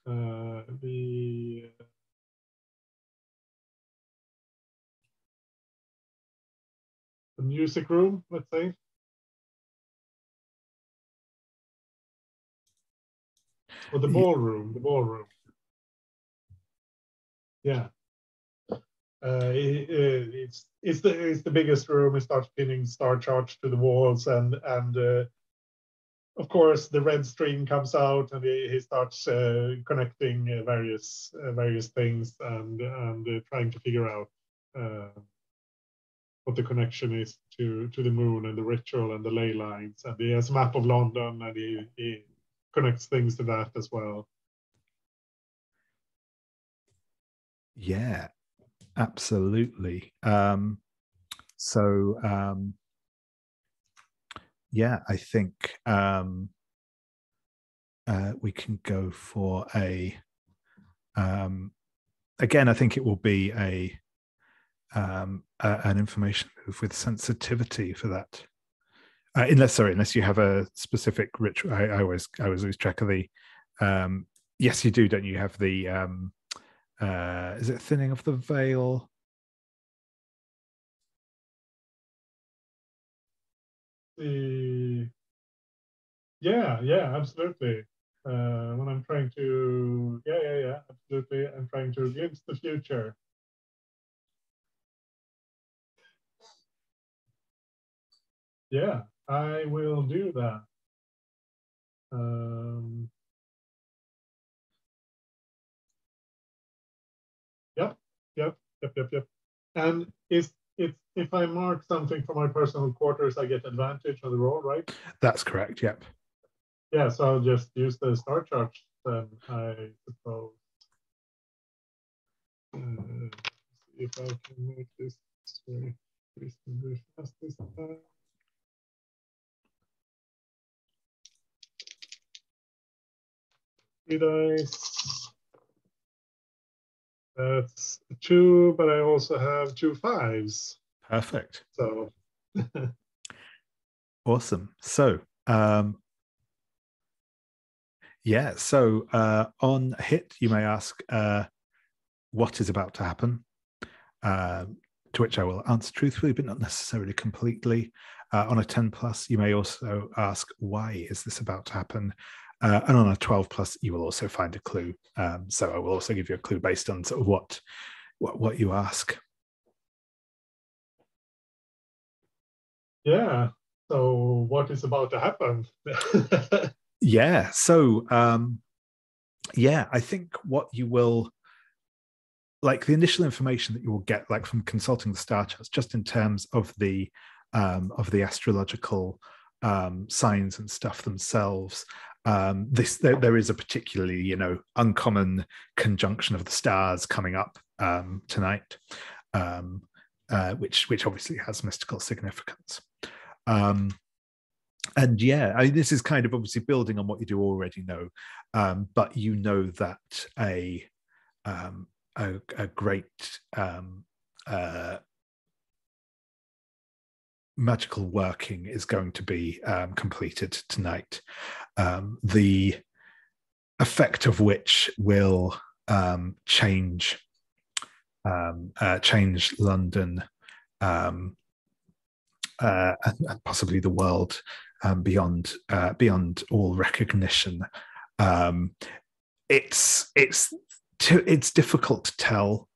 The music room, let's say. Or the ballroom. Yeah. It's the biggest room. He starts pinning star charts to the walls, and of course the red string comes out, and he starts connecting various things and trying to figure out what the connection is to the moon and the ritual and the ley lines. And he has a map of London, and he connects things to that as well.
Yeah, absolutely. Yeah, I think we can go for a. Again, I think it will be an information move with sensitivity for that. Unless you have a specific ritual. I always lose track of the. Yes, you do, don't you? Have the. Is it thinning of the veil?
Yeah, absolutely. When I'm trying to, absolutely. I'm trying to glimpse the future. Yeah, I will do that. Yep. And if I mark something for my personal quarters, I get advantage on the roll, right?
That's correct. Yep.
Yeah, so I'll just use the star charts then, I suppose. See if I can make this very reasonably fast this time. Three dice. That's 2, but I also have 2 5s.
Perfect.
So
awesome. So yeah, so on a hit, you may ask what is about to happen, to which I will answer truthfully, but not necessarily completely. On a 10+, you may also ask, why is this about to happen? And on a 12+, you will also find a clue. So I will also give you a clue based on sort of what you ask.
Yeah. So what is about to happen?
Yeah. So I think what you will, like the initial information that you will get, like from consulting the star charts, just in terms of the astrological signs and stuff themselves. There is a particularly uncommon conjunction of the stars coming up tonight, which obviously has mystical significance. And yeah, this is kind of obviously building on what you do already know, but you know that a great magical working is going to be completed tonight. The effect of which will change London and possibly the world beyond all recognition. It's difficult to tell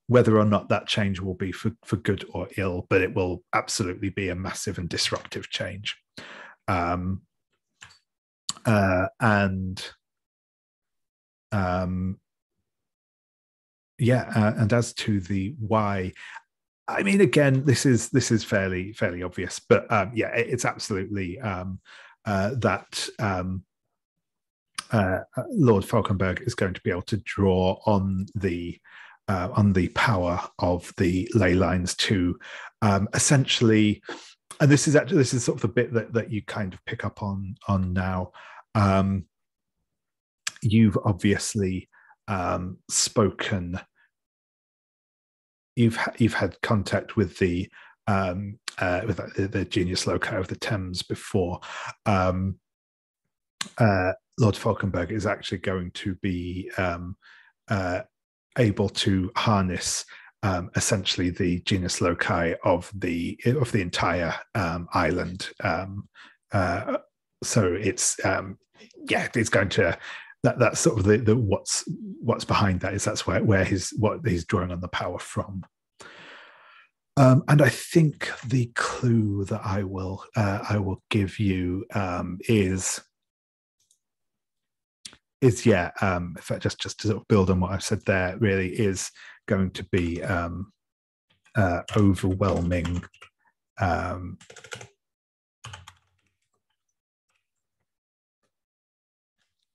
whether or not that change will be for good or ill, but it will absolutely be a massive and disruptive change. And as to the why, I mean, again, this is fairly obvious, but it's absolutely that Lord Fauconberg is going to be able to draw on the power of the ley lines to essentially, and this is sort of the bit that you kind of pick up on now. You've obviously spoken. You've had contact with the genius loci of the Thames before. Lord Fauconberg is actually going to be able to harness essentially the genius loci of the entire island. So it's it's going to that's sort of the what's behind that is that's where what he's drawing on the power from. And I think the clue that I will give you is yeah. In fact, just to sort of build on what I've said there, really is going to be overwhelming. No,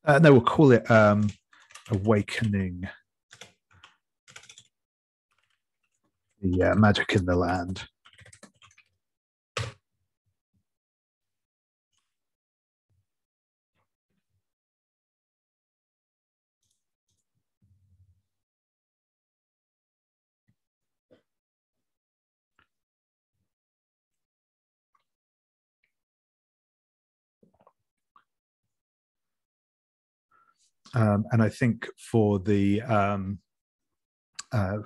we'll call it awakening the magic in the land. And I think for the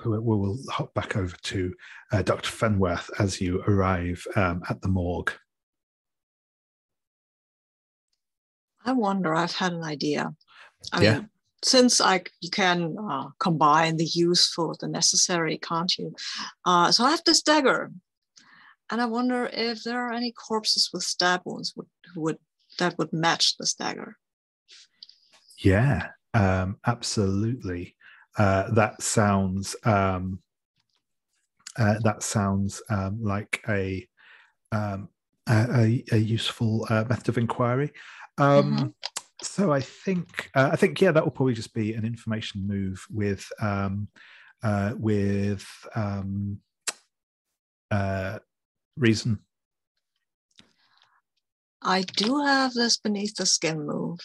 we will hop back over to Dr. Fenworth as you arrive at the morgue.
I wonder, I've had an idea. I mean, since you can combine the useful with the necessary, can't you? So I have this dagger. And I wonder if there are any corpses with stab wounds that would match this dagger.
Yeah, absolutely. That sounds like a useful method of inquiry. So I think yeah, that will probably just be an information move with reason.
I do have this beneath the skin move.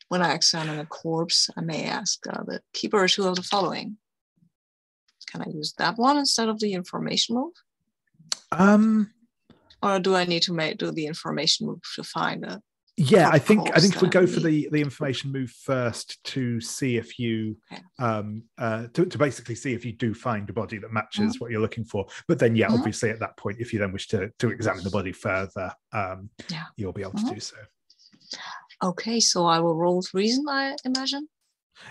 When I examine a corpse, I may ask the keeper two of the following. Can I use that one instead of the information move? Or do I need to do the information move to find a?
Yeah, I think if we go for the information move first to see if you to basically see if you do find a body that matches what you're looking for. But then obviously at that point, if you then wish to examine the body further, you'll be able to do so.
Okay, so I will roll with reason, I imagine.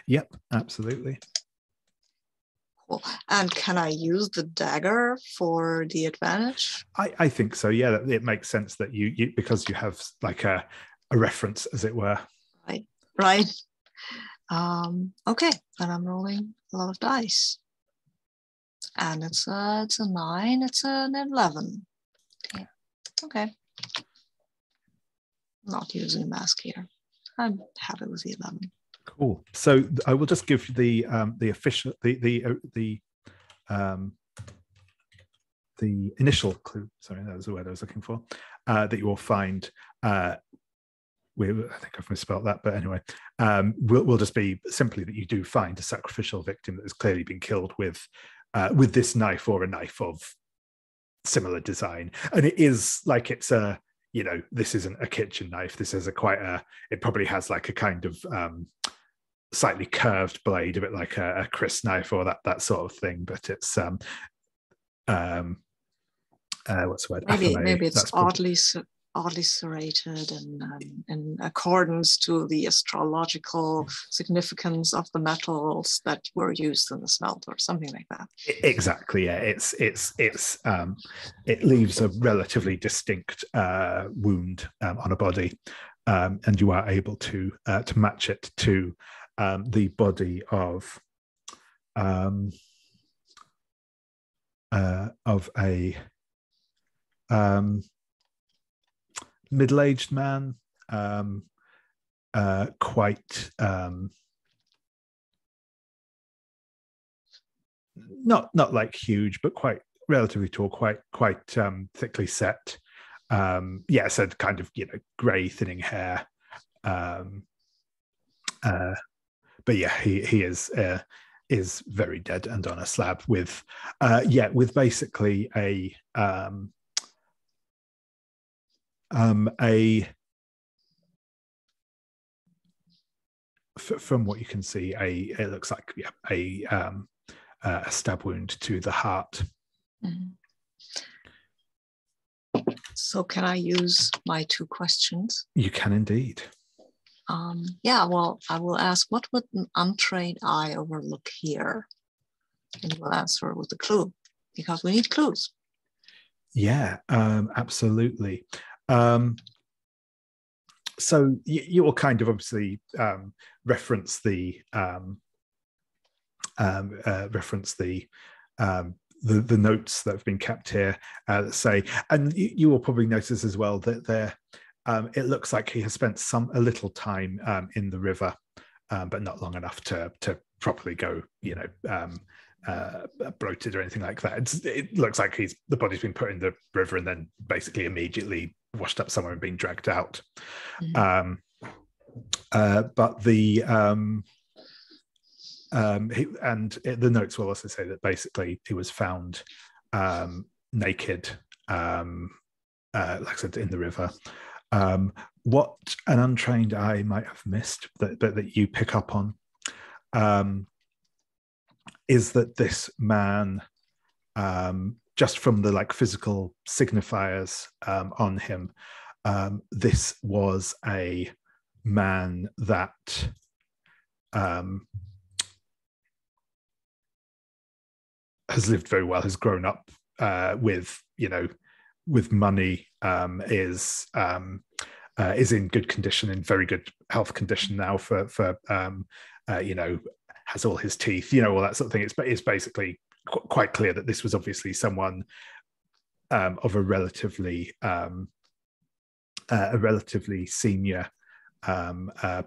Yep, absolutely.
Cool. And can I use the dagger for the advantage?
I think so. Yeah, it makes sense that you because you have like a reference, as it were.
Right. Okay, and I'm rolling a lot of dice, and it's a 9. It's an 11. Okay. Not using a mask here. I'm happy with the 11.
Cool. So I will just give the official the initial clue. Sorry, that was the word I was looking for. That you will find. I think I've misspelled that, but anyway, will just be simply that you do find a sacrificial victim that has clearly been killed with this knife or a knife of similar design, and it is like it's a. This isn't a kitchen knife. This is it probably has like a kind of slightly curved blade, a bit like a Chris knife or that sort of thing. But it's what's the word?
Maybe it's oddly serrated and in accordance to the astrological significance of the metals that were used in the smelt or something like that.
Exactly. Yeah. It leaves a relatively distinct wound on a body, and you are able to match it to the body of a middle-aged man, quite not like huge, but quite relatively tall, quite thickly set. Said kind of grey, thinning hair. But yeah, he is very dead and on a slab with basically from what you can see, it looks like a stab wound to the heart.
Mm-hmm. So can I use my 2 questions?
You can indeed.
Well, I will ask, what would an untrained eye overlook here? And he will answer with a clue, because we need clues.
Yeah, absolutely. So you will kind of obviously reference the the notes that have been kept here that say, and you will probably notice as well that there it looks like he has spent a little time in the river, but not long enough to properly go, bloated or anything like that. It looks like the body's been put in the river and then basically immediately washed up somewhere and being dragged out. Mm-hmm. But the the notes will also say that basically he was found naked, like I said, in the river. What an untrained eye might have missed that you pick up on is that this man, just from the like physical signifiers on him, this was a man that has lived very well, has grown up with money, is in good condition, in very good health condition now for has all his teeth, all that sort of thing. It's basically quite clear that this was obviously someone of a relatively senior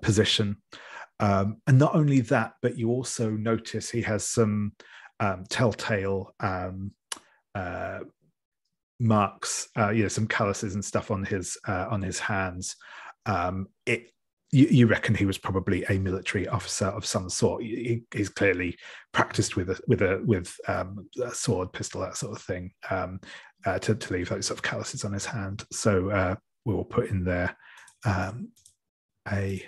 position. And not only that, but you also notice he has some telltale marks, some calluses and stuff on his hands. You reckon he was probably a military officer of some sort. He's clearly practiced with a sword, pistol, that sort of thing, to leave those sort of calluses on his hand. So we will put in there a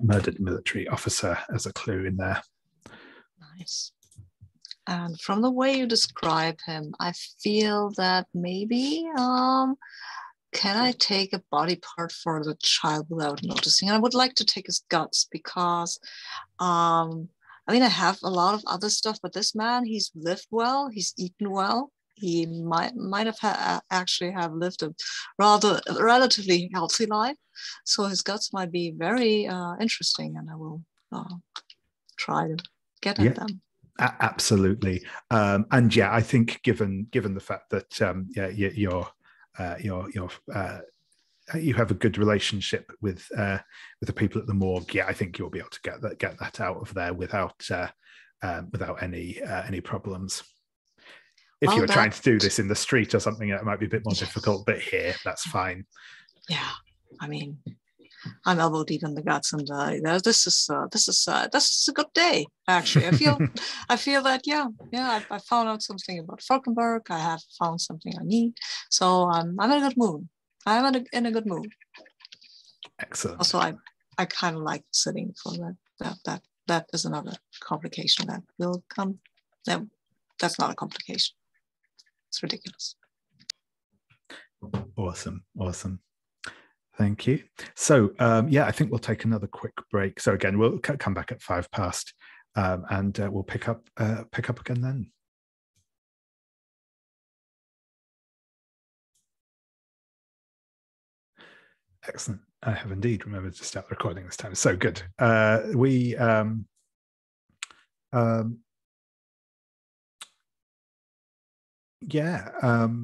murdered military officer as a clue in there.
Nice. And from the way you describe him, I feel that maybe can I take a body part for the child without noticing? And I would like to take his guts because I have a lot of other stuff, but this man, he's lived well, he's eaten well. He might have actually have lived a relatively healthy life. So his guts might be very interesting, and I will try to get at them.
Absolutely. And yeah, I think given the fact that you have a good relationship with the people at the morgue, I think you'll be able to get that out of there without any problems. If you're trying to do this in the street or something, it might be a bit more difficult, but here, that's fine.
Yeah, I'm elbow deep in the guts, and this is a good day. Actually, I feel that I found out something about Fauconberg. I have found something I need, so I'm in a good mood. I'm in a good mood.
Excellent.
Also, I kind of like sitting for that is another complication that will come. That's not a complication. It's ridiculous.
Awesome. Thank you. So I think we'll take another quick break. So again, we'll come back at 5:05, and we'll pick up again then. Excellent. I have indeed remembered to start recording this time. So good.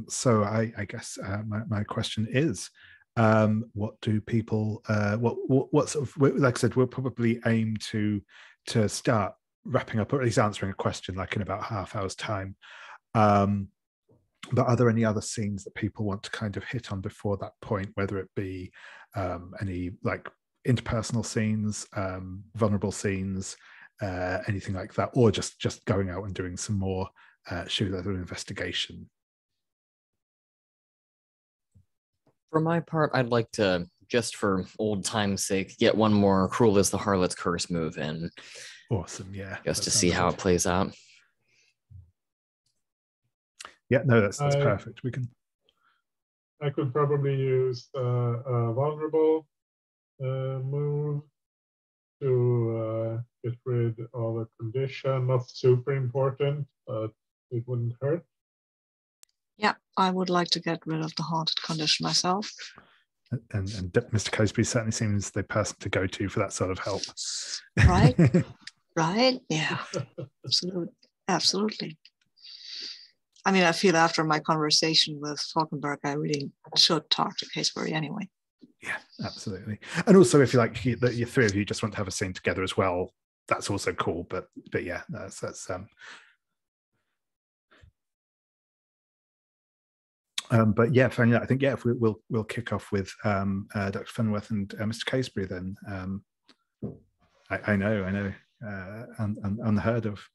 So I guess my question is, what do people what sort of, like I said, we'll probably aim to start wrapping up, or at least answering a question like in about half hour's time. But are there any other scenes that people want to kind of hit on before that point, whether it be any like interpersonal scenes, vulnerable scenes, anything like that, or just going out and doing some more shoe leather investigation?
For my part, I'd like to, just for old time's sake, get one more Cruel is the Harlot's Curse move in.
Awesome, yeah.
Just to see how it plays out.
Yeah, no, that's perfect.
I could probably use a vulnerable move. to get rid of a condition, not super important, but it wouldn't hurt.
Yeah, I would like to get rid of the haunted condition myself.
And Mr. Cosby certainly seems the person to go to for that sort of help.
Right? Right? Yeah, absolutely. I mean, I feel after my conversation with Fauconberg, I really should talk to Casebury anyway.
Yeah, absolutely. And also, if you like, you three of you just want to have a scene together as well, that's also cool. But yeah, that's but yeah, finally, I think if we'll kick off with Dr. Fenworth and Mr. Casebury then. I know, unheard of.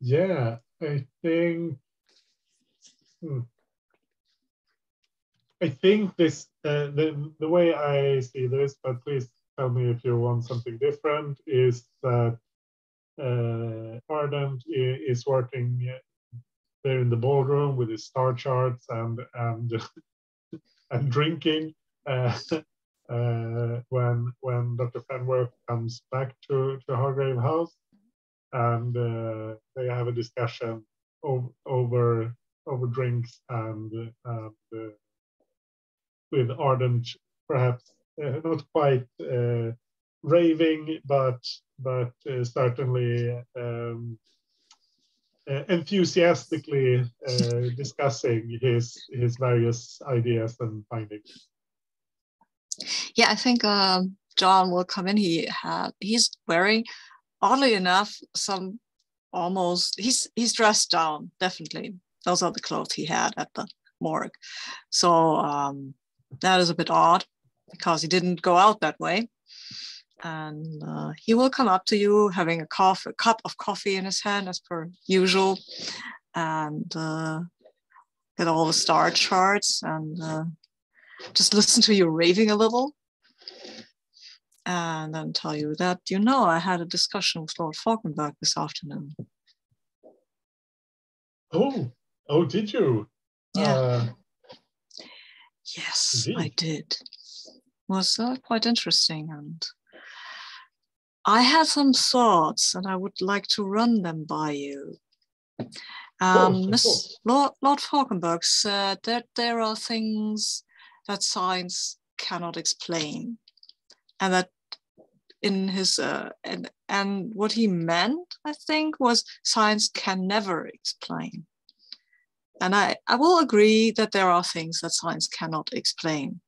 Yeah, I think. I think this the way I see this, but please tell me if you want something different, is that Ardent is working there in the ballroom with his star charts and and drinking when Dr. Fenworth comes back to Hargrave House, and they have a discussion over drinks and with Ardent perhaps not quite raving, but certainly enthusiastically discussing his various ideas and findings.
Yeah, I think John will come in. He's wearing, oddly enough, some almost he's dressed down, definitely. Those are the clothes he had at the morgue. So that is a bit odd because he didn't go out that way. And he will come up to you having a cup of coffee in his hand as per usual, and get all the star charts and just listen to you raving a little, and then tell you that, I had a discussion with Lord Fauconberg this afternoon.
Oh, did you?
Yeah. Yes,
indeed.
I did. It was quite interesting, and I had some thoughts, and I would like to run them by you. Lord Fauconberg said that there are things that science cannot explain, and that in his and what he meant, I think, was science can never explain. And I will agree that there are things that science cannot explain.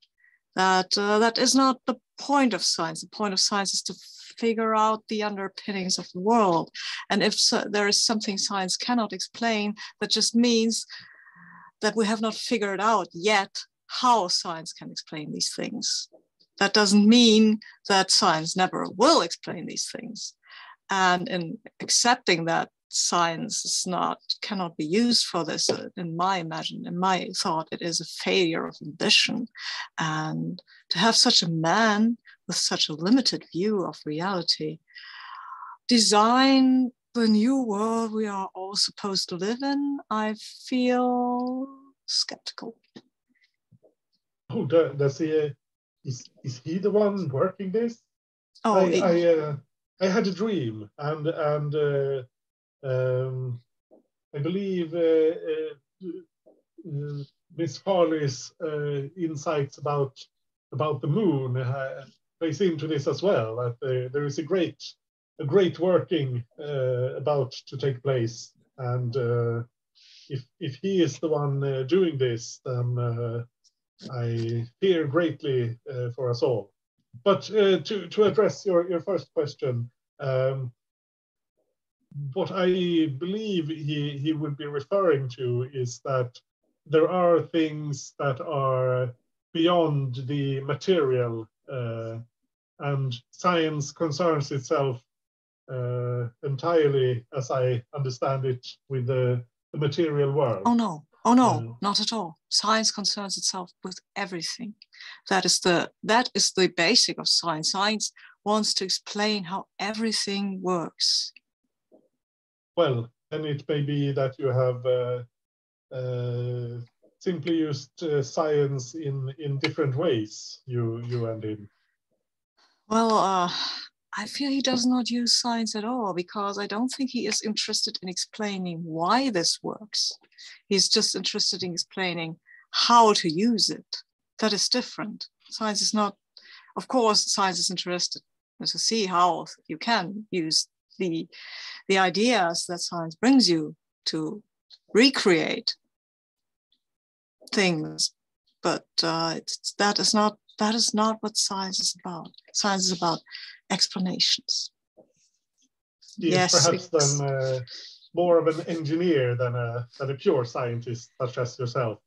That is not the point of science. The point of science is to figure out the underpinnings of the world. And if there is something science cannot explain, that just means that we have not figured out yet how science can explain these things. That doesn't mean that science never will explain these things. And in accepting that science cannot be used for this, in my thought, it is a failure of ambition. And to have such a man with such a limited view of reality design the new world we are all supposed to live in, I feel skeptical.
Oh, does he? Is he the one working this?
Oh,
I had a dream, and I believe Miss Farley's insights about the moon plays into this as well. That there is a great working about to take place, and if he is the one doing this, then I fear greatly for us all. But to address your first question, what I believe he would be referring to is that there are things that are beyond the material, and science concerns itself entirely, as I understand it, with the material world.
Oh no, not at all. Science concerns itself with everything. That is the basic of science. Science wants to explain how everything works.
Well, then it may be that you have simply used science in different ways, you and him?
Well, I feel he does not use science at all, because I don't think he is interested in explaining why this works. He's just interested in explaining how to use it. That is different. Science is not, of course, science is interested to see how you can use the ideas that science brings you to recreate things, but that is not what science is about. Science is about explanations.
He is perhaps then more of an engineer than a pure scientist, such as yourself.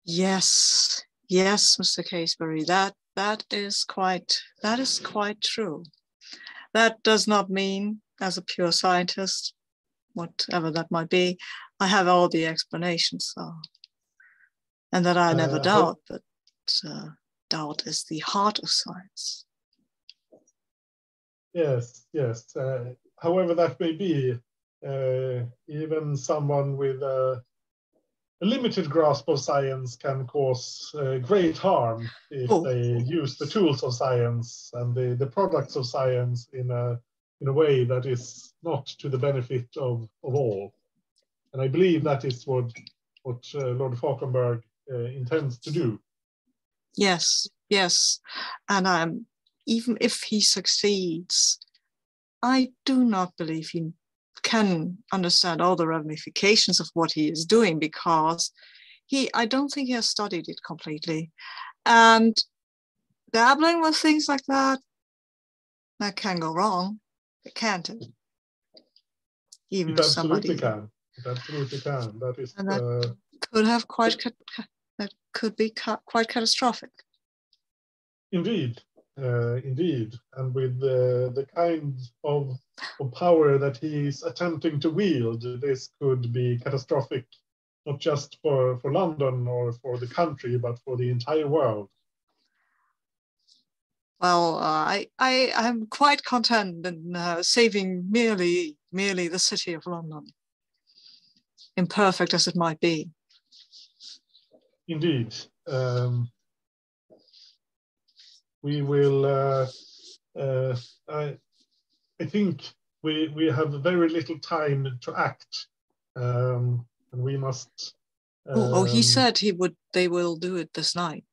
Yes, Mr. Caseberry, that is quite true. That does not mean, as a pure scientist, whatever that might be, I have all the explanations, and that I never doubt, but doubt is the heart of science.
Yes. However that may be, even someone with a limited grasp of science can cause great harm if they use the tools of science and the products of science in a way that is not to the benefit of all. And I believe that is what Lord Fauconberg intends to do.
Yes, and even if he succeeds, I do not believe he can understand all the ramifications of what he is doing, because I don't think he has studied it completely. And dabbling with things like that can go wrong. It can't. Even
it absolutely can. It absolutely can. That is.
And that could be quite catastrophic.
Indeed. And with the kind of power that he's attempting to wield, this could be catastrophic, not just for London or for the country, but for the entire world.
Well, I'm quite content in saving merely the city of London, imperfect as it might be.
Indeed. We will, I think we have very little time to act, and we must.
He said they will do it this night.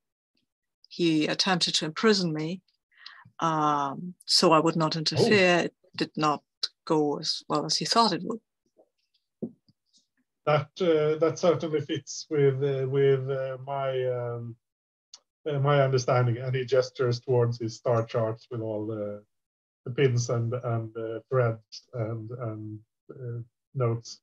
He attempted to imprison me, so I would not interfere. It did not go as well as he thought it would.
That certainly fits with my understanding, and he gestures towards his star charts with all the pins and threads and notes.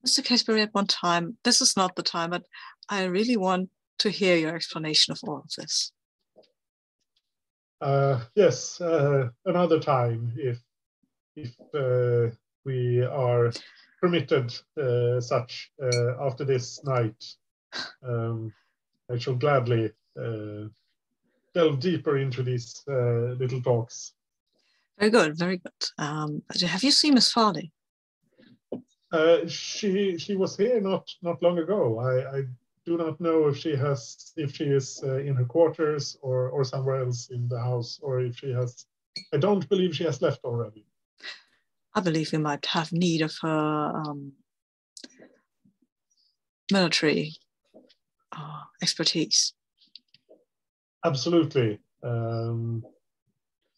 Mr. Caseberry, at one time, this is not the time, but I really want to hear your explanation of all of this.
Yes, another time, if we are permitted such after this night. I shall gladly delve deeper into these little talks.
Very good, very good. Have you seen Miss Farley?
She was here not long ago. I do not know if she is in her quarters or somewhere else in the house, or if she has. I don't believe she has left already.
I believe we might have need of her military expertise.
Absolutely.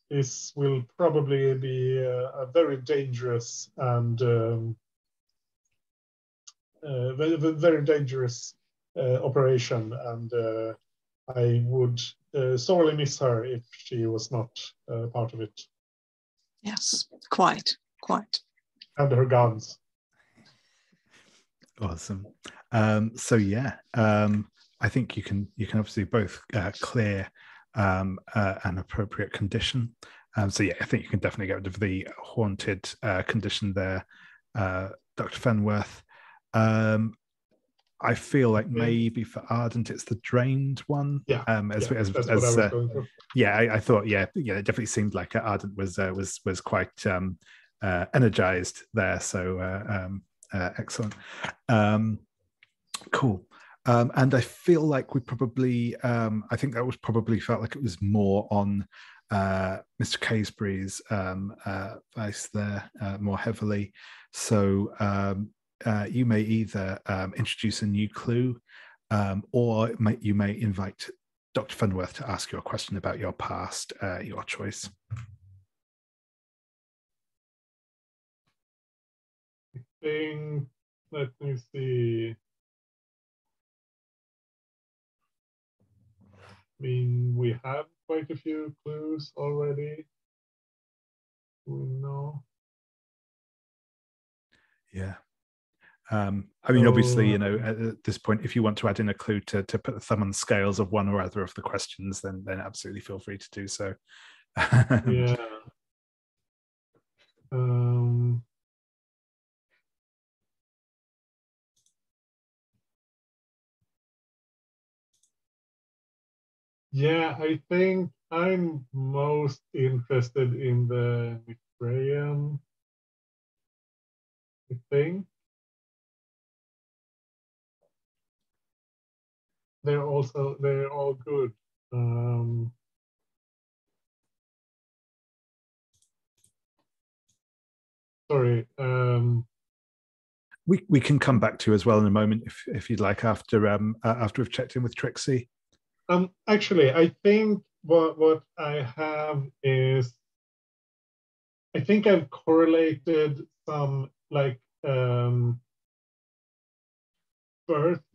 This will probably be a very dangerous and very dangerous operation, and I would sorely miss her if she was not part of it.
Yes, quite.
And her guns.
Awesome. So yeah, I think you can obviously both clear an appropriate condition. So yeah, I think you can definitely get rid of the haunted condition there, Dr. Fenworth. I feel like maybe for Ardent it's the drained one.
Yeah, that's what I was going for.
Yeah, I thought it definitely seemed like Ardent was quite energized there. So excellent. Cool. And I feel like we probably, I think that was probably felt like it was more on Mr. Casebury's advice there more heavily. So you may either introduce a new clue, or you may invite Dr. Fenworth to ask you a question about your past, your choice.
Let me see. I mean, we have quite a few clues already. We know.
Yeah. I mean, obviously, you know, at this point, if you want to add in a clue to put the thumb on the scales of one or other of the questions, then absolutely feel free to do so.
Yeah. Yeah, I think I'm most interested in the Mithraean. I think they're all good. Sorry.
We can come back to you as well in a moment if you'd like after we've checked in with Trixie.
Actually, I think what I have is, I think I've correlated some like birth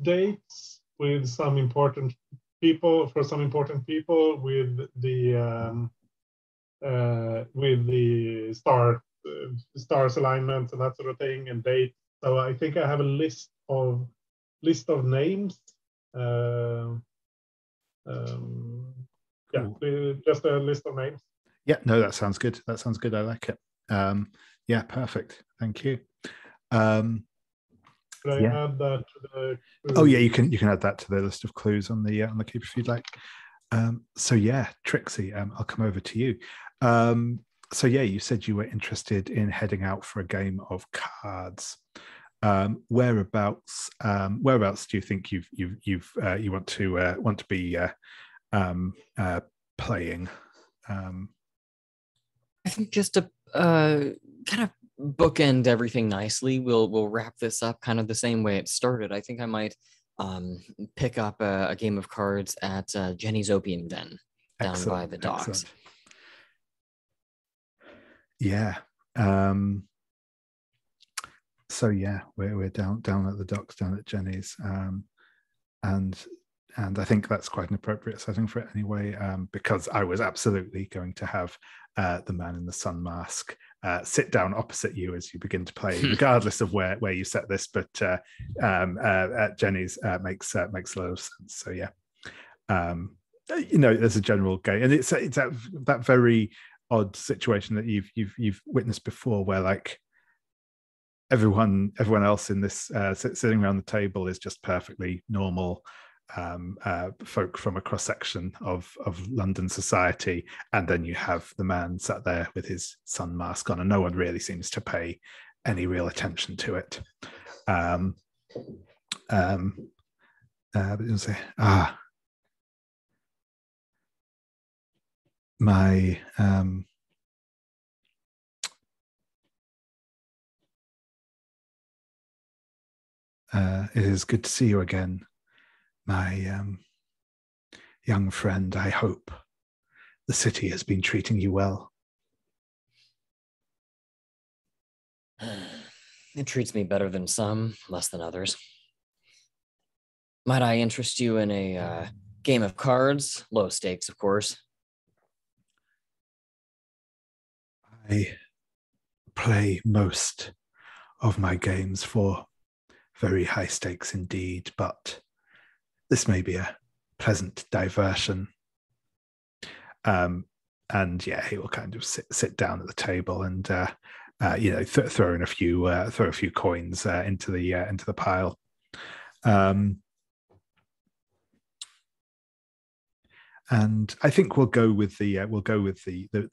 dates with some important people with the stars alignment and that sort of thing and dates. So I think I have a list of names. Yeah, just a list of names.
Yeah, no, that sounds good. That sounds good. I like it. Yeah, perfect. Thank you.
Could I add that to the clues?
Oh yeah, you can add that to the list of clues on the keep if you'd like. So yeah, Trixie, I'll come over to you. So yeah, you said you were interested in heading out for a game of cards. Whereabouts do you think you want to be playing?
I think just to kind of bookend everything nicely, we'll wrap this up kind of the same way it started. I think I might pick up a game of cards at Jenny's Opium Den down by the docks.
Excellent. Yeah. So yeah, we're down at the docks, down at Jenny's, and I think that's quite an appropriate setting for it anyway, because I was absolutely going to have the man in the sun mask sit down opposite you as you begin to play, regardless of where you set this. But at Jenny's makes a lot of sense. So yeah, you know, there's a general game, and it's that very odd situation that you've witnessed before, where like everyone else in this sitting around the table is just perfectly normal folk from a cross section of London society, and then you have the man sat there with his sun mask on, and no one really seems to pay any real attention to it. But you'll say, my it is good to see you again, my young friend. I hope the city has been treating you well.
It treats me better than some, less than others. Might I interest you in a game of cards? Low stakes, of course.
I play most of my games for very high stakes indeed, but this may be a pleasant diversion. And yeah, he will kind of sit down at the table and you know, throw in a few coins into the pile. And I think we'll go with the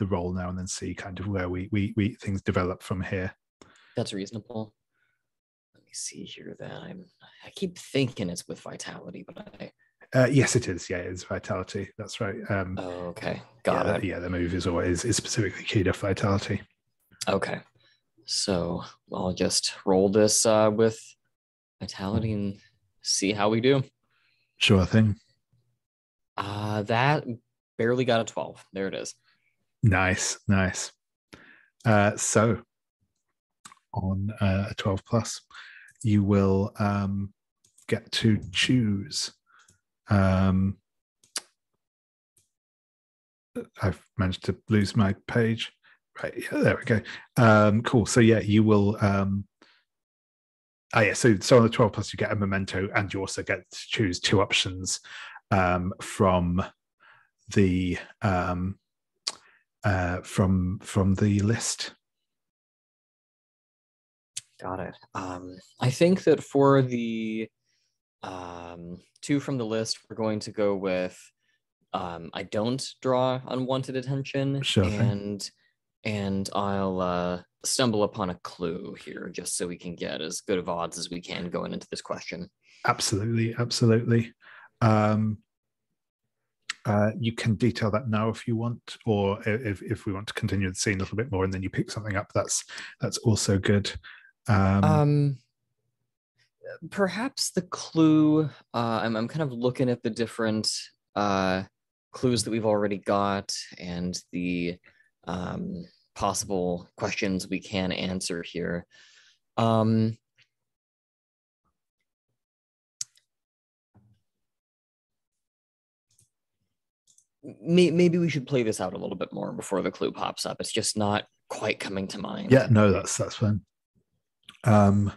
roll now, and then see kind of where we things develop from here.
That's reasonable. Let me see here then. I keep thinking it's with vitality, but
yes, it is. Yeah, it's vitality. That's right.
okay, got it.
Yeah, the move is always is specifically keyed off vitality.
Okay, so I'll just roll this with vitality and see how we do.
Sure thing.
That barely got a 12. There it is.
Nice. So on a 12 plus, you will get to choose. I've managed to lose my page. Right, yeah, there we go. Cool. So yeah, you will. So on the 12 plus, you get a memento, and you also get to choose two options from the from the list.
Got it. I think that for the two from the list, we're going to go with I don't draw unwanted attention,
Sure
and I'll stumble upon a clue here just so we can get as good of odds as we can going into this question.
Absolutely. You can detail that now if you want, or if we want to continue the scene a little bit more and then you pick something up, that's also good.
Perhaps the clue, I'm kind of looking at the different clues that we've already got and the possible questions we can answer here. Maybe we should play this out a little bit more before the clue pops up. It's just not quite coming to mind.
Yeah, no, that's fine. I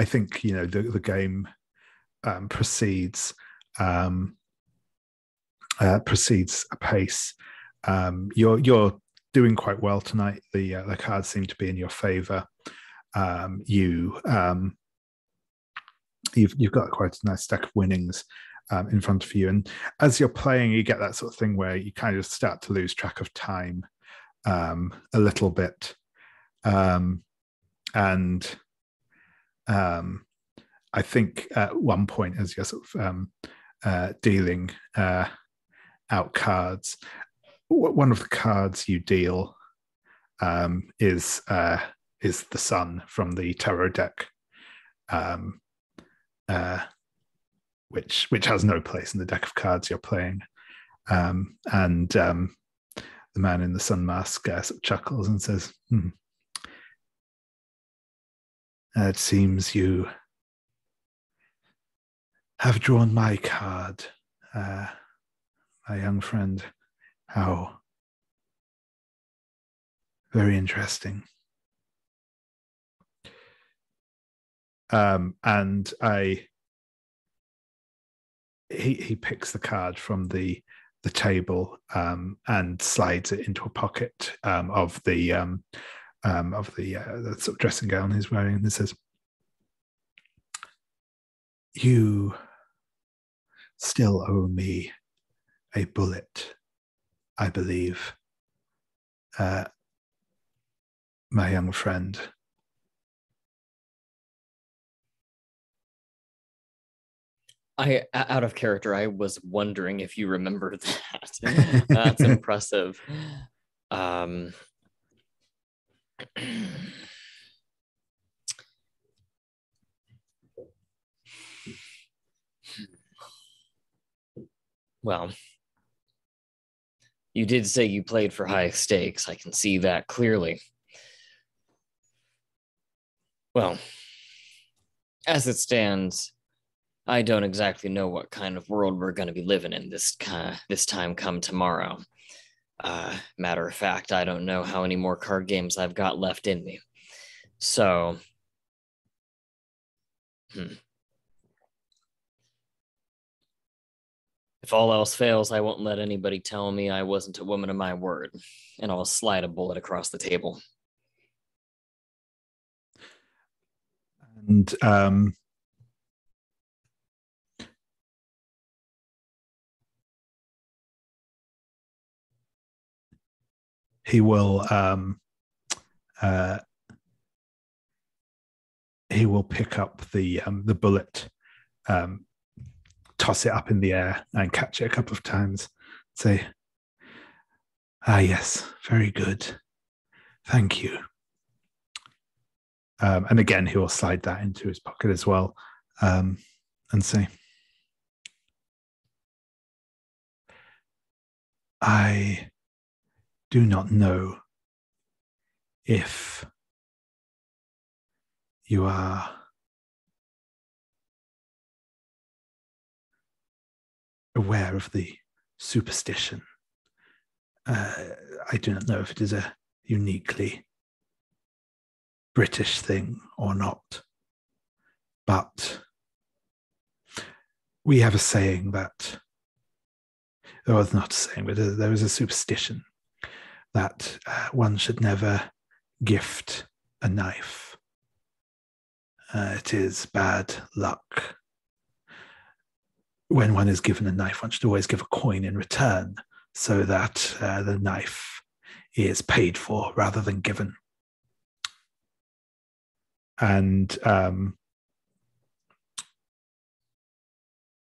think the game proceeds apace. You're doing quite well tonight. The cards seem to be in your favor. You've got quite a nice stack of winnings in front of you, and as you're playing, you get that sort of thing where you kind of start to lose track of time a little bit, and I think at one point, as you're sort of dealing out cards, one of the cards you deal is the Sun from the tarot deck, which has no place in the deck of cards you're playing. And the man in the sun mask sort of chuckles and says, "It seems you have drawn my card, my young friend. How very interesting." And he picks the card from the table and slides it into a pocket of the sort of dressing gown he's wearing, and says, "You still owe me a bullet, I believe, my young friend."
Out of character, I was wondering if you remembered that. That's impressive. Well, you did say you played for high stakes. I can see that clearly. Well, as it stands, I don't exactly know what kind of world we're going to be living in this time come tomorrow. Matter of fact, I don't know how many more card games I've got left in me. So, if all else fails, I won't let anybody tell me I wasn't a woman of my word, and I'll slide a bullet across the table.
And he will pick up the bullet, toss it up in the air and catch it a couple of times. Say, "Ah, yes, very good. Thank you." And again, he will slide that into his pocket as well, and say, "I do not know if you are aware of the superstition. I do not know if it is a uniquely British thing or not, but we have a saying that, or not a saying, but there is a superstition that one should never gift a knife. It is bad luck. When one is given a knife, one should always give a coin in return so that the knife is paid for rather than given." And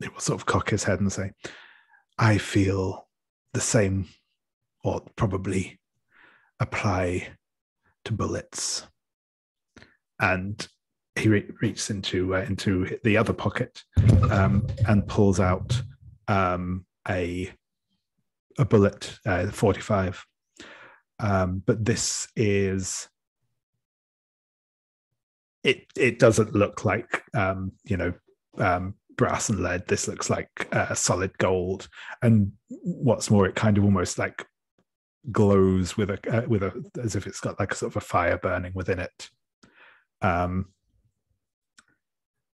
he will sort of cock his head and say, "I feel the same, or probably apply to bullets." And he reaches into the other pocket and pulls out a bullet, 45. But this is, it doesn't look like brass and lead. This looks like solid gold, and what's more, it kind of almost like glows with a as if it's got like a sort of a fire burning within it.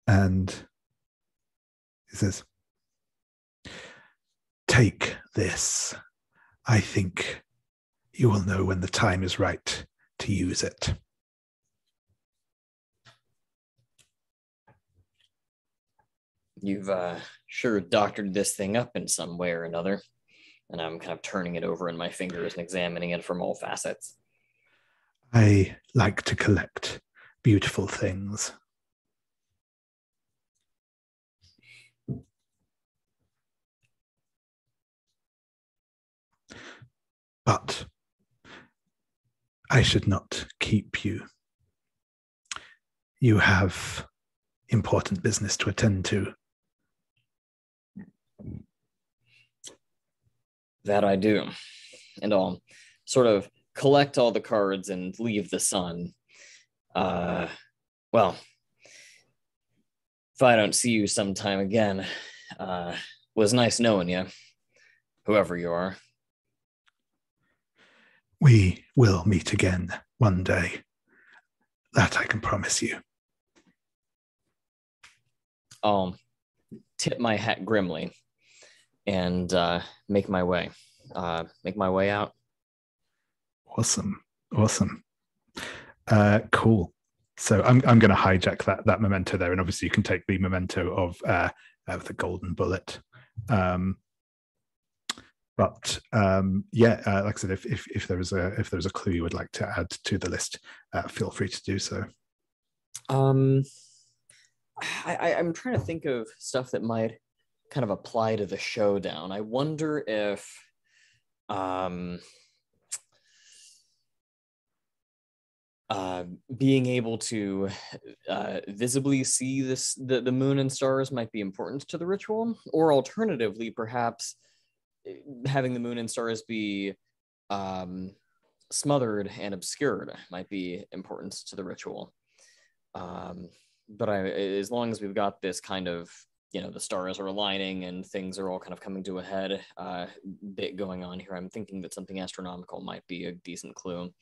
And he says, "Take this. I think you will know when the time is right to use it."
You've sure doctored this thing up in some way or another. And I'm kind of turning it over in my fingers and examining it from all facets.
I like to collect beautiful things. But I should not keep you. You have important business to attend to.
That I do. And I'll sort of collect all the cards and leave the sun. Well, if I don't see you sometime again, was nice knowing you, whoever you are.
We will meet again one day. That I can promise you.
I'll tip my hat grimly and make my way out.
Awesome. Cool. So I'm going to hijack that memento there, and obviously you can take the memento of the golden bullet. But like I said, if there was a clue you would like to add to the list, feel free to do so.
I'm trying to think of stuff that might kind of apply to the showdown. I wonder if being able to visibly see the moon and stars might be important to the ritual, or alternatively, perhaps having the moon and stars be smothered and obscured might be important to the ritual. But as long as we've got this kind of, the stars are aligning and things are all kind of coming to a head bit going on here, I'm thinking that something astronomical might be a decent clue.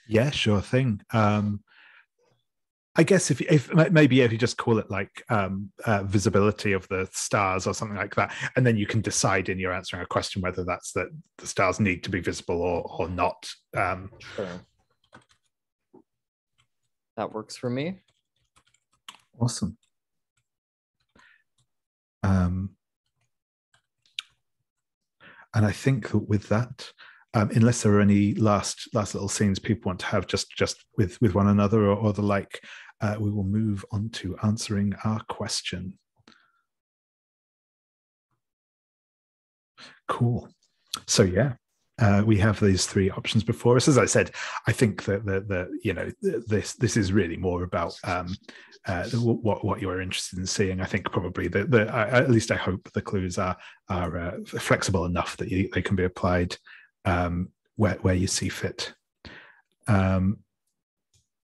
Yeah, sure thing. I guess if maybe if you just call it like visibility of the stars or something like that, and then you can decide in your answering a question whether that's that the stars need to be visible or not.
Sure. That works for me.
Awesome. And I think with that, unless there are any last little scenes people want to have just with one another or the like, we will move on to answering our question. Cool. So yeah, we have these three options before us. As I said, I think that this is really more about what you're interested in seeing. I think probably at least I hope the clues are flexible enough that they can be applied where you see fit.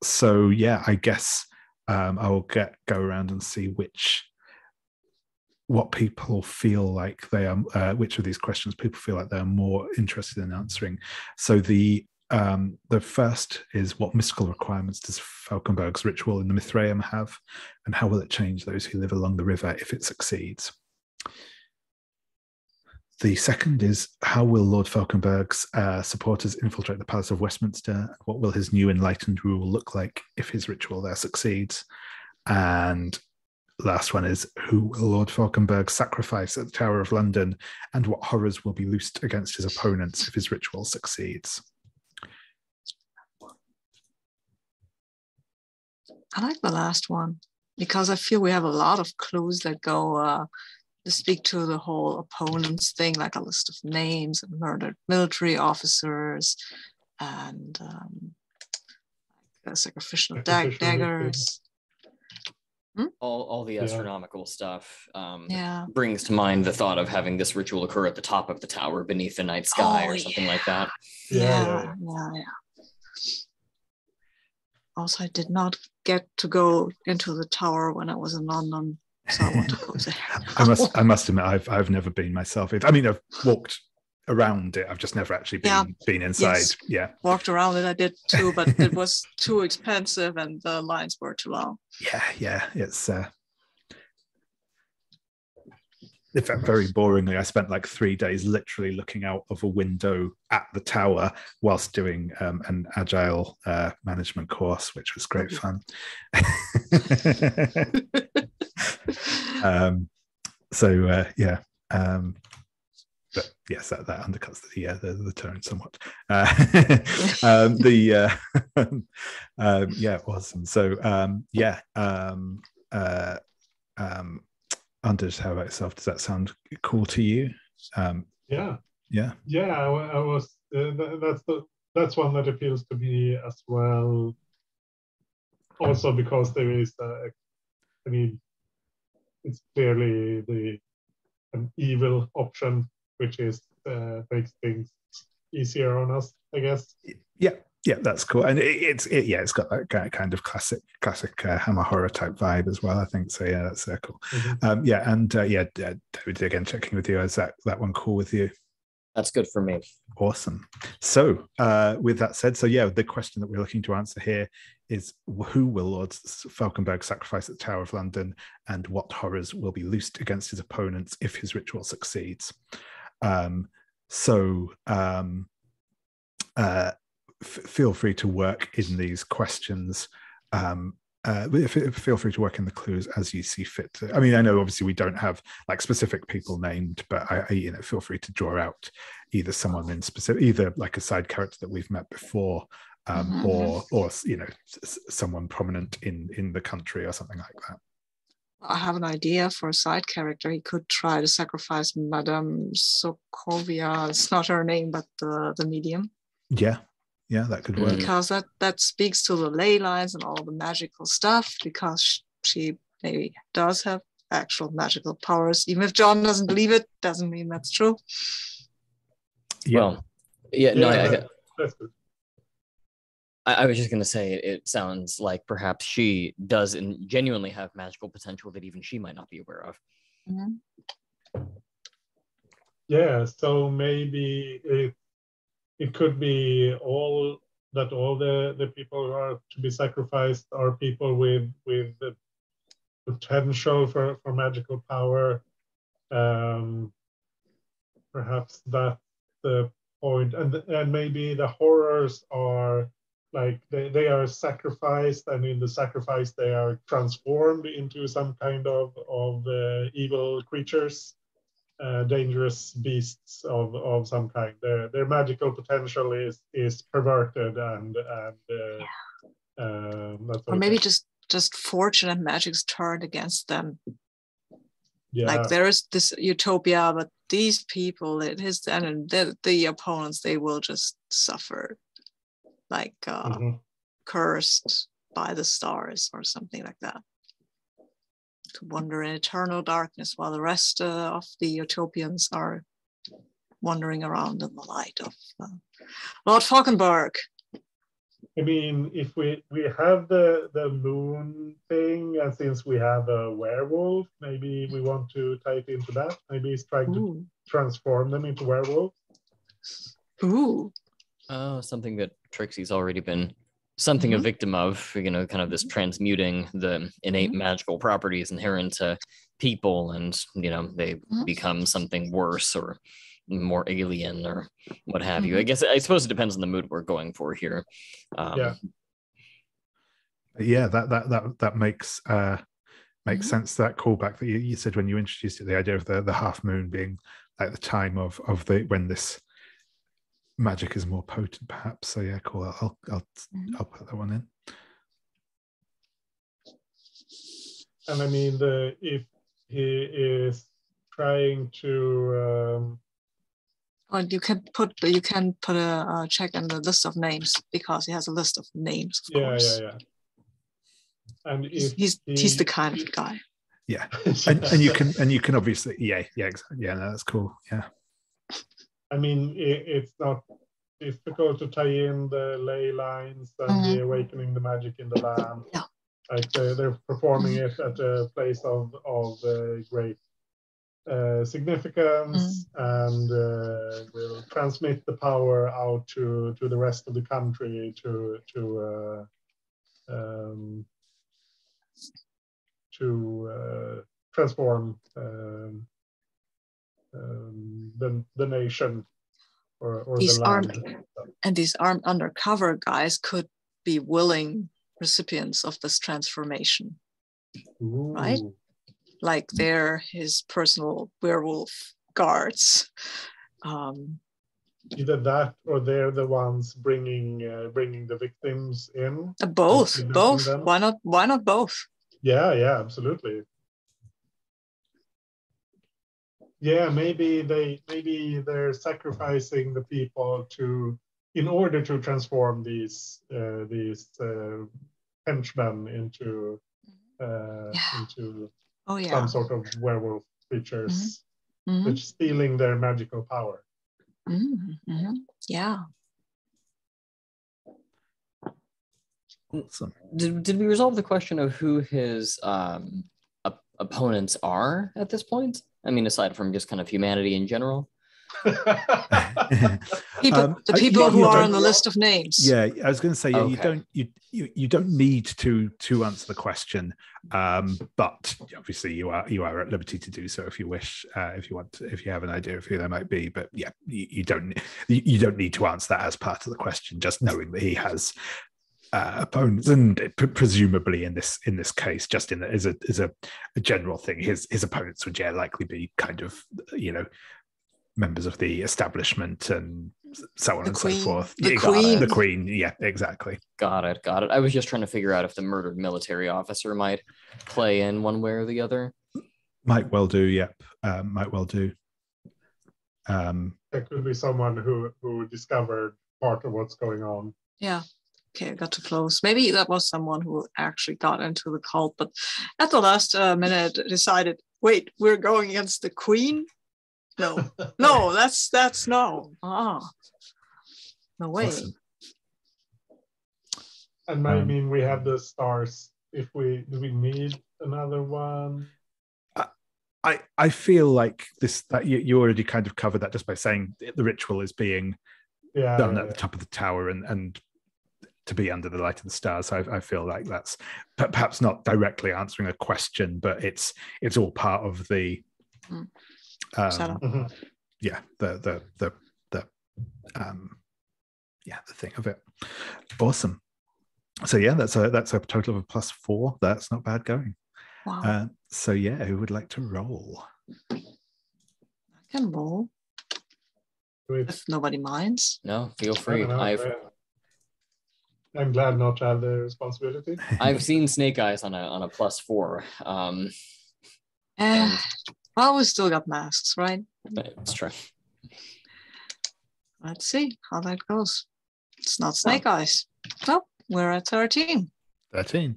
So yeah, I guess I will go around and see what people feel like they are, which of these questions people feel like they're more interested in answering. So the first is, what mystical requirements does Fauconberg's ritual in the Mithraeum have, and how will it change those who live along the river if it succeeds? The second is, how will Lord Fauconberg's supporters infiltrate the Palace of Westminster? What will his new enlightened rule look like if his ritual there succeeds? And last one is, who will Lord Fauconberg sacrifice at the Tower of London, and what horrors will be loosed against his opponents if his ritual succeeds?
I like the last one because I feel we have a lot of clues that go to speak to the whole opponents thing, like a list of names of murdered military officers and sacrificial daggers.
All the astronomical stuff
Yeah.
brings to mind the thought of having this ritual occur at the top of the tower beneath the night sky or something like that.
Yeah. Also, I did not get to go into the tower when I was in London, so I want to go there.
I must admit, I've never been myself. I mean, I've walked around it. I've just never actually been inside.
Yes.
Yeah,
walked around it. I did too, but it was too expensive and the lines were too long.
Yeah. It's in fact, very boringly, I spent like 3 days literally looking out of a window at the tower whilst doing an agile management course, which was great fun. But yes, that undercuts the tone somewhat. Awesome. So Anders, how about yourself? Does that sound cool to you?
Yeah.
I
was. That's one that appeals to me as well. Also because there is, it's clearly an evil option, which is makes things easier on us, I guess.
Yeah, that's cool, and it's got that kind of classic Hammer horror type vibe as well, I think. So yeah, that's cool.
Mm-hmm.
David, again, checking with you. Is that one cool with you?
That's good for me.
Awesome. So with that said, the question that we're looking to answer here is, who will Lord Fauconberg sacrifice at the Tower of London, and what horrors will be loosed against his opponents if his ritual succeeds? Feel free to work in these questions. Feel free to work in the clues as you see fit. I mean, I know obviously we don't have like specific people named, but I feel free to draw out either someone in specific, either like a side character that we've met before, or someone prominent in the country or something like that.
I have an idea for a side character. He could try to sacrifice Madame Sokovia. It's not her name, but the medium.
Yeah, that could work.
Because that speaks to the ley lines and all the magical stuff, because she maybe does have actual magical powers. Even if John doesn't believe it, doesn't mean that's true.
Well, that's good. I was just going to say, it sounds like perhaps she does genuinely have magical potential that even she might not be aware of.
Mm-hmm.
Yeah, so maybe it could be all the people who are to be sacrificed are people with the potential for magical power. Perhaps that's the point, and maybe the horrors are like they are sacrificed, and in the sacrifice they are transformed into some kind of evil creatures. dangerous beasts of some kind. Their magical potential is perverted and that sort
Or
of
maybe
thing.
just fortune and magic's turned against them.
Yeah.
Like there is this utopia, but these people, the opponents, they will just suffer, like cursed by the stars or something like that, to wander in eternal darkness while the rest of the utopians are wandering around in the light of Lord Fauconberg.
I mean, if we have the moon thing, and since we have a werewolf, maybe we want to tie it into that. Maybe he's trying to transform them into werewolves.
Ooh.
Oh, something that Trixie's already been a victim of, kind of this transmuting the innate magical properties inherent to people, and they become something worse or more alien or what have you. I suppose it depends on the mood we're going for here.
That makes sense. That callback that you said when you introduced it, the idea of the half moon being like the time of the when this magic is more potent, perhaps. So yeah, cool. I'll put that one in.
And I mean, if he is trying to
you can put a check in the list of names, because he has a list of names, of course.
Yeah. And
he's the kind of guy.
Yeah, and you can obviously exactly. Yeah, no, that's cool. Yeah.
I mean, it's not difficult to tie in the ley lines and the awakening the magic in the land.
Yeah.
Like they're performing it at a place of great significance, and will transmit the power out to the rest of the country to transform the nation or
these
the land.
These armed undercover guys could be willing recipients of this transformation.
Ooh.
Right? Like they're his personal werewolf guards.
Either that, or they're the ones bringing the victims in.
Both.
Them.
Why not both?
Yeah, absolutely. Yeah, maybe they're sacrificing the people in order to transform these henchmen into some sort of werewolf creatures, which stealing their magical power.
Yeah.
Awesome. Did we resolve the question of who his opponents are at this point? I mean, aside from just kind of humanity in general.
The people who are on the list of names.
Yeah, I was going to say,
okay.
you don't need to answer the question, but obviously you are at liberty to do so if you wish, if you have an idea of who they might be. But yeah, you don't need to answer that as part of the question. Just knowing that he has opponents, and presumably in this case, just as a general thing, his opponents would likely be kind of members of the establishment and so on and so forth.
The
Queen, yeah, exactly.
Got it. I was just trying to figure out if the murdered military officer might play in one way or the other.
Might well do. Yep, might well do.
There could be someone who discovered part of what's going on.
Yeah. Okay, I got too close. Maybe that was someone who actually got into the cult, but at the last minute decided, wait, we're going against the Queen? No, that's no. No way.
Awesome.
And I mean, we have the stars. Do we need another one?
I feel like that you already kind of covered that just by saying the ritual is being done at the top of the tower and to be under the light of the stars. So I feel like that's perhaps not directly answering a question, but it's all part of the the thing of it. Awesome. So yeah, that's a total of a +4. That's not bad going.
Wow.
So yeah, who would like to roll?
can roll if nobody minds.
No, feel free.
No, I'm glad not to have the responsibility.
I've seen Snake Eyes on a +4.
Well, we still got masks, right?
It's true.
Let's see how that goes. It's not Snake Eyes. Nope, we're at 13.
13.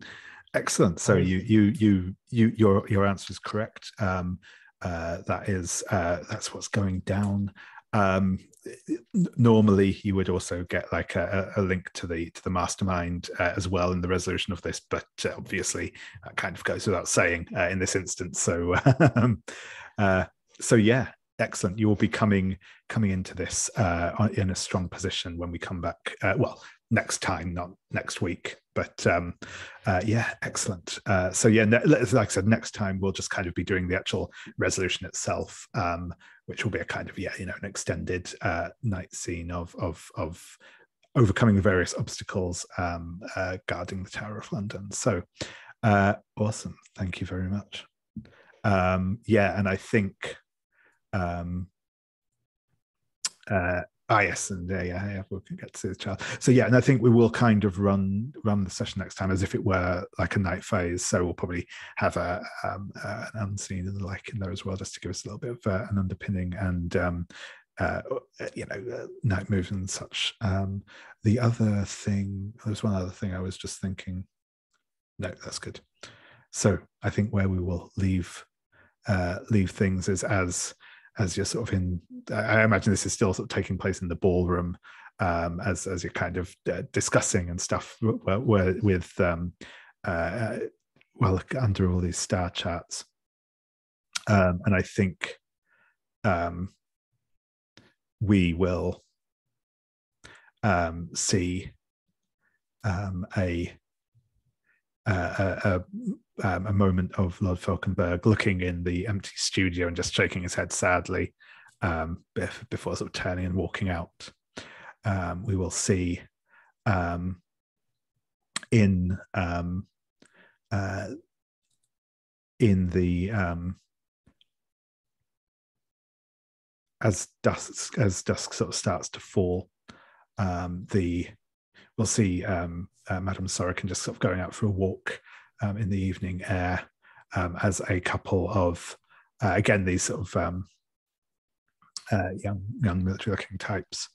Excellent. So your answer is correct. That's what's going down. Normally you would also get like a link to the mastermind as well in the resolution of this, but obviously that kind of goes without saying in this instance. So so yeah, excellent. You will be coming into this in a strong position when we come back. Well, next time, not next week, but yeah, excellent. So yeah, like I said, next time we'll just kind of be doing the actual resolution itself, which will be a kind of an extended night scene of overcoming the various obstacles guarding the Tower of London. So awesome, thank you very much. Yeah, and I think yes, and yeah, we can get to the child. So yeah, and I think we will kind of run the session next time as if it were like a night phase. So we'll probably have an unseen and the like in there as well, just to give us a little bit of an underpinning and night moves and such. The other thing, there's one other thing I was just thinking. No, that's good. So I think where we will leave things is as you're sort of in, I imagine this is still sort of taking place in the ballroom as you're kind of discussing and stuff with under all these star charts. And I think we will see a moment of Lord Fauconberg looking in the empty studio and just shaking his head sadly before sort of turning and walking out. We will see in the as dusk sort of starts to fall, we'll see Madame Sorokin just sort of going out for a walk in the evening air as a couple of again these sort of young military-looking types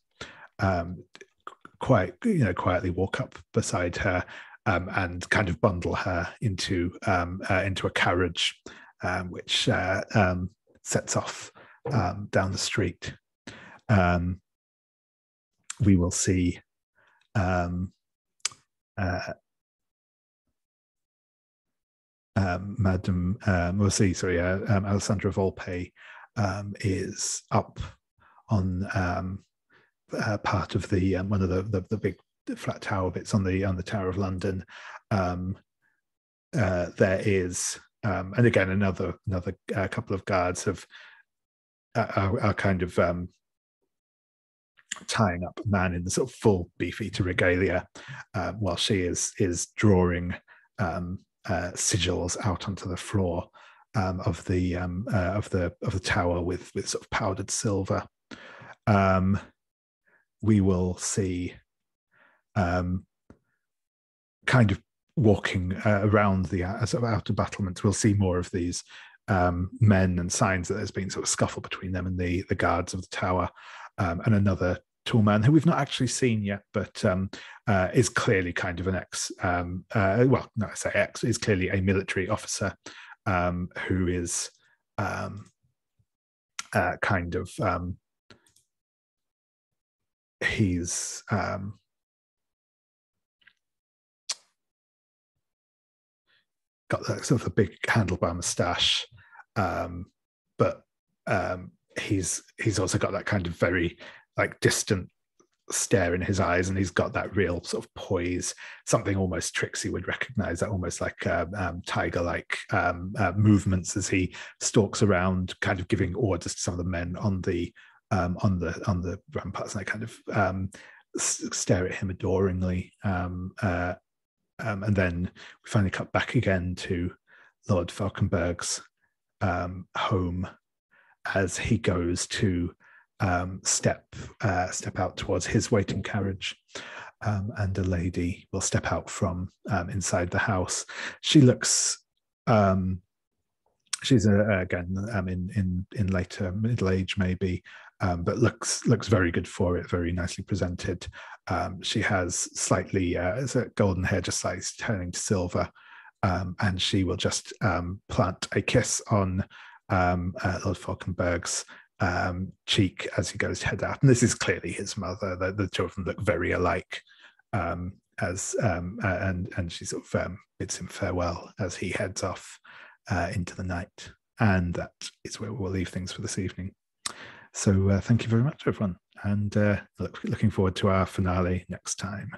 quietly walk up beside her and kind of bundle her into a carriage, which sets off down the street. We will see Alessandra Volpe is up on part of the one of the big flat tower bits on the Tower of London. There is and again another couple of guards are kind of tying up a man in the sort of full Beefeater regalia while she is drawing sigils out onto the floor of the tower with sort of powdered silver. We will see kind of walking around the sort of outer battlements. We'll see more of these men and signs that there's been sort of scuffle between them and the guards of the tower, and another tall man who we've not actually seen yet, but is clearly kind of an is clearly a military officer who is kind of he's got that sort of a big handlebar moustache, but he's also got that kind of very like distant stare in his eyes, and he's got that real sort of poise, something almost Trixie would recognize, that almost like tiger-like movements as he stalks around, kind of giving orders to some of the men on the ramparts, and they kind of stare at him adoringly. And then we finally cut back again to Lord Fauconberg's home, as he goes to step out towards his waiting carriage. And a lady will step out from inside the house. She looks, she's again in later middle age maybe, but looks very good for it, very nicely presented. She has slightly golden hair, just slightly turning to silver, and she will just plant a kiss on Lord Fauconberg's cheek as he goes to head out. And this is clearly his mother. The children look very alike, and she sort of bids him farewell as he heads off into the night. And that is where we'll leave things for this evening. So thank you very much, everyone, and looking forward to our finale next time.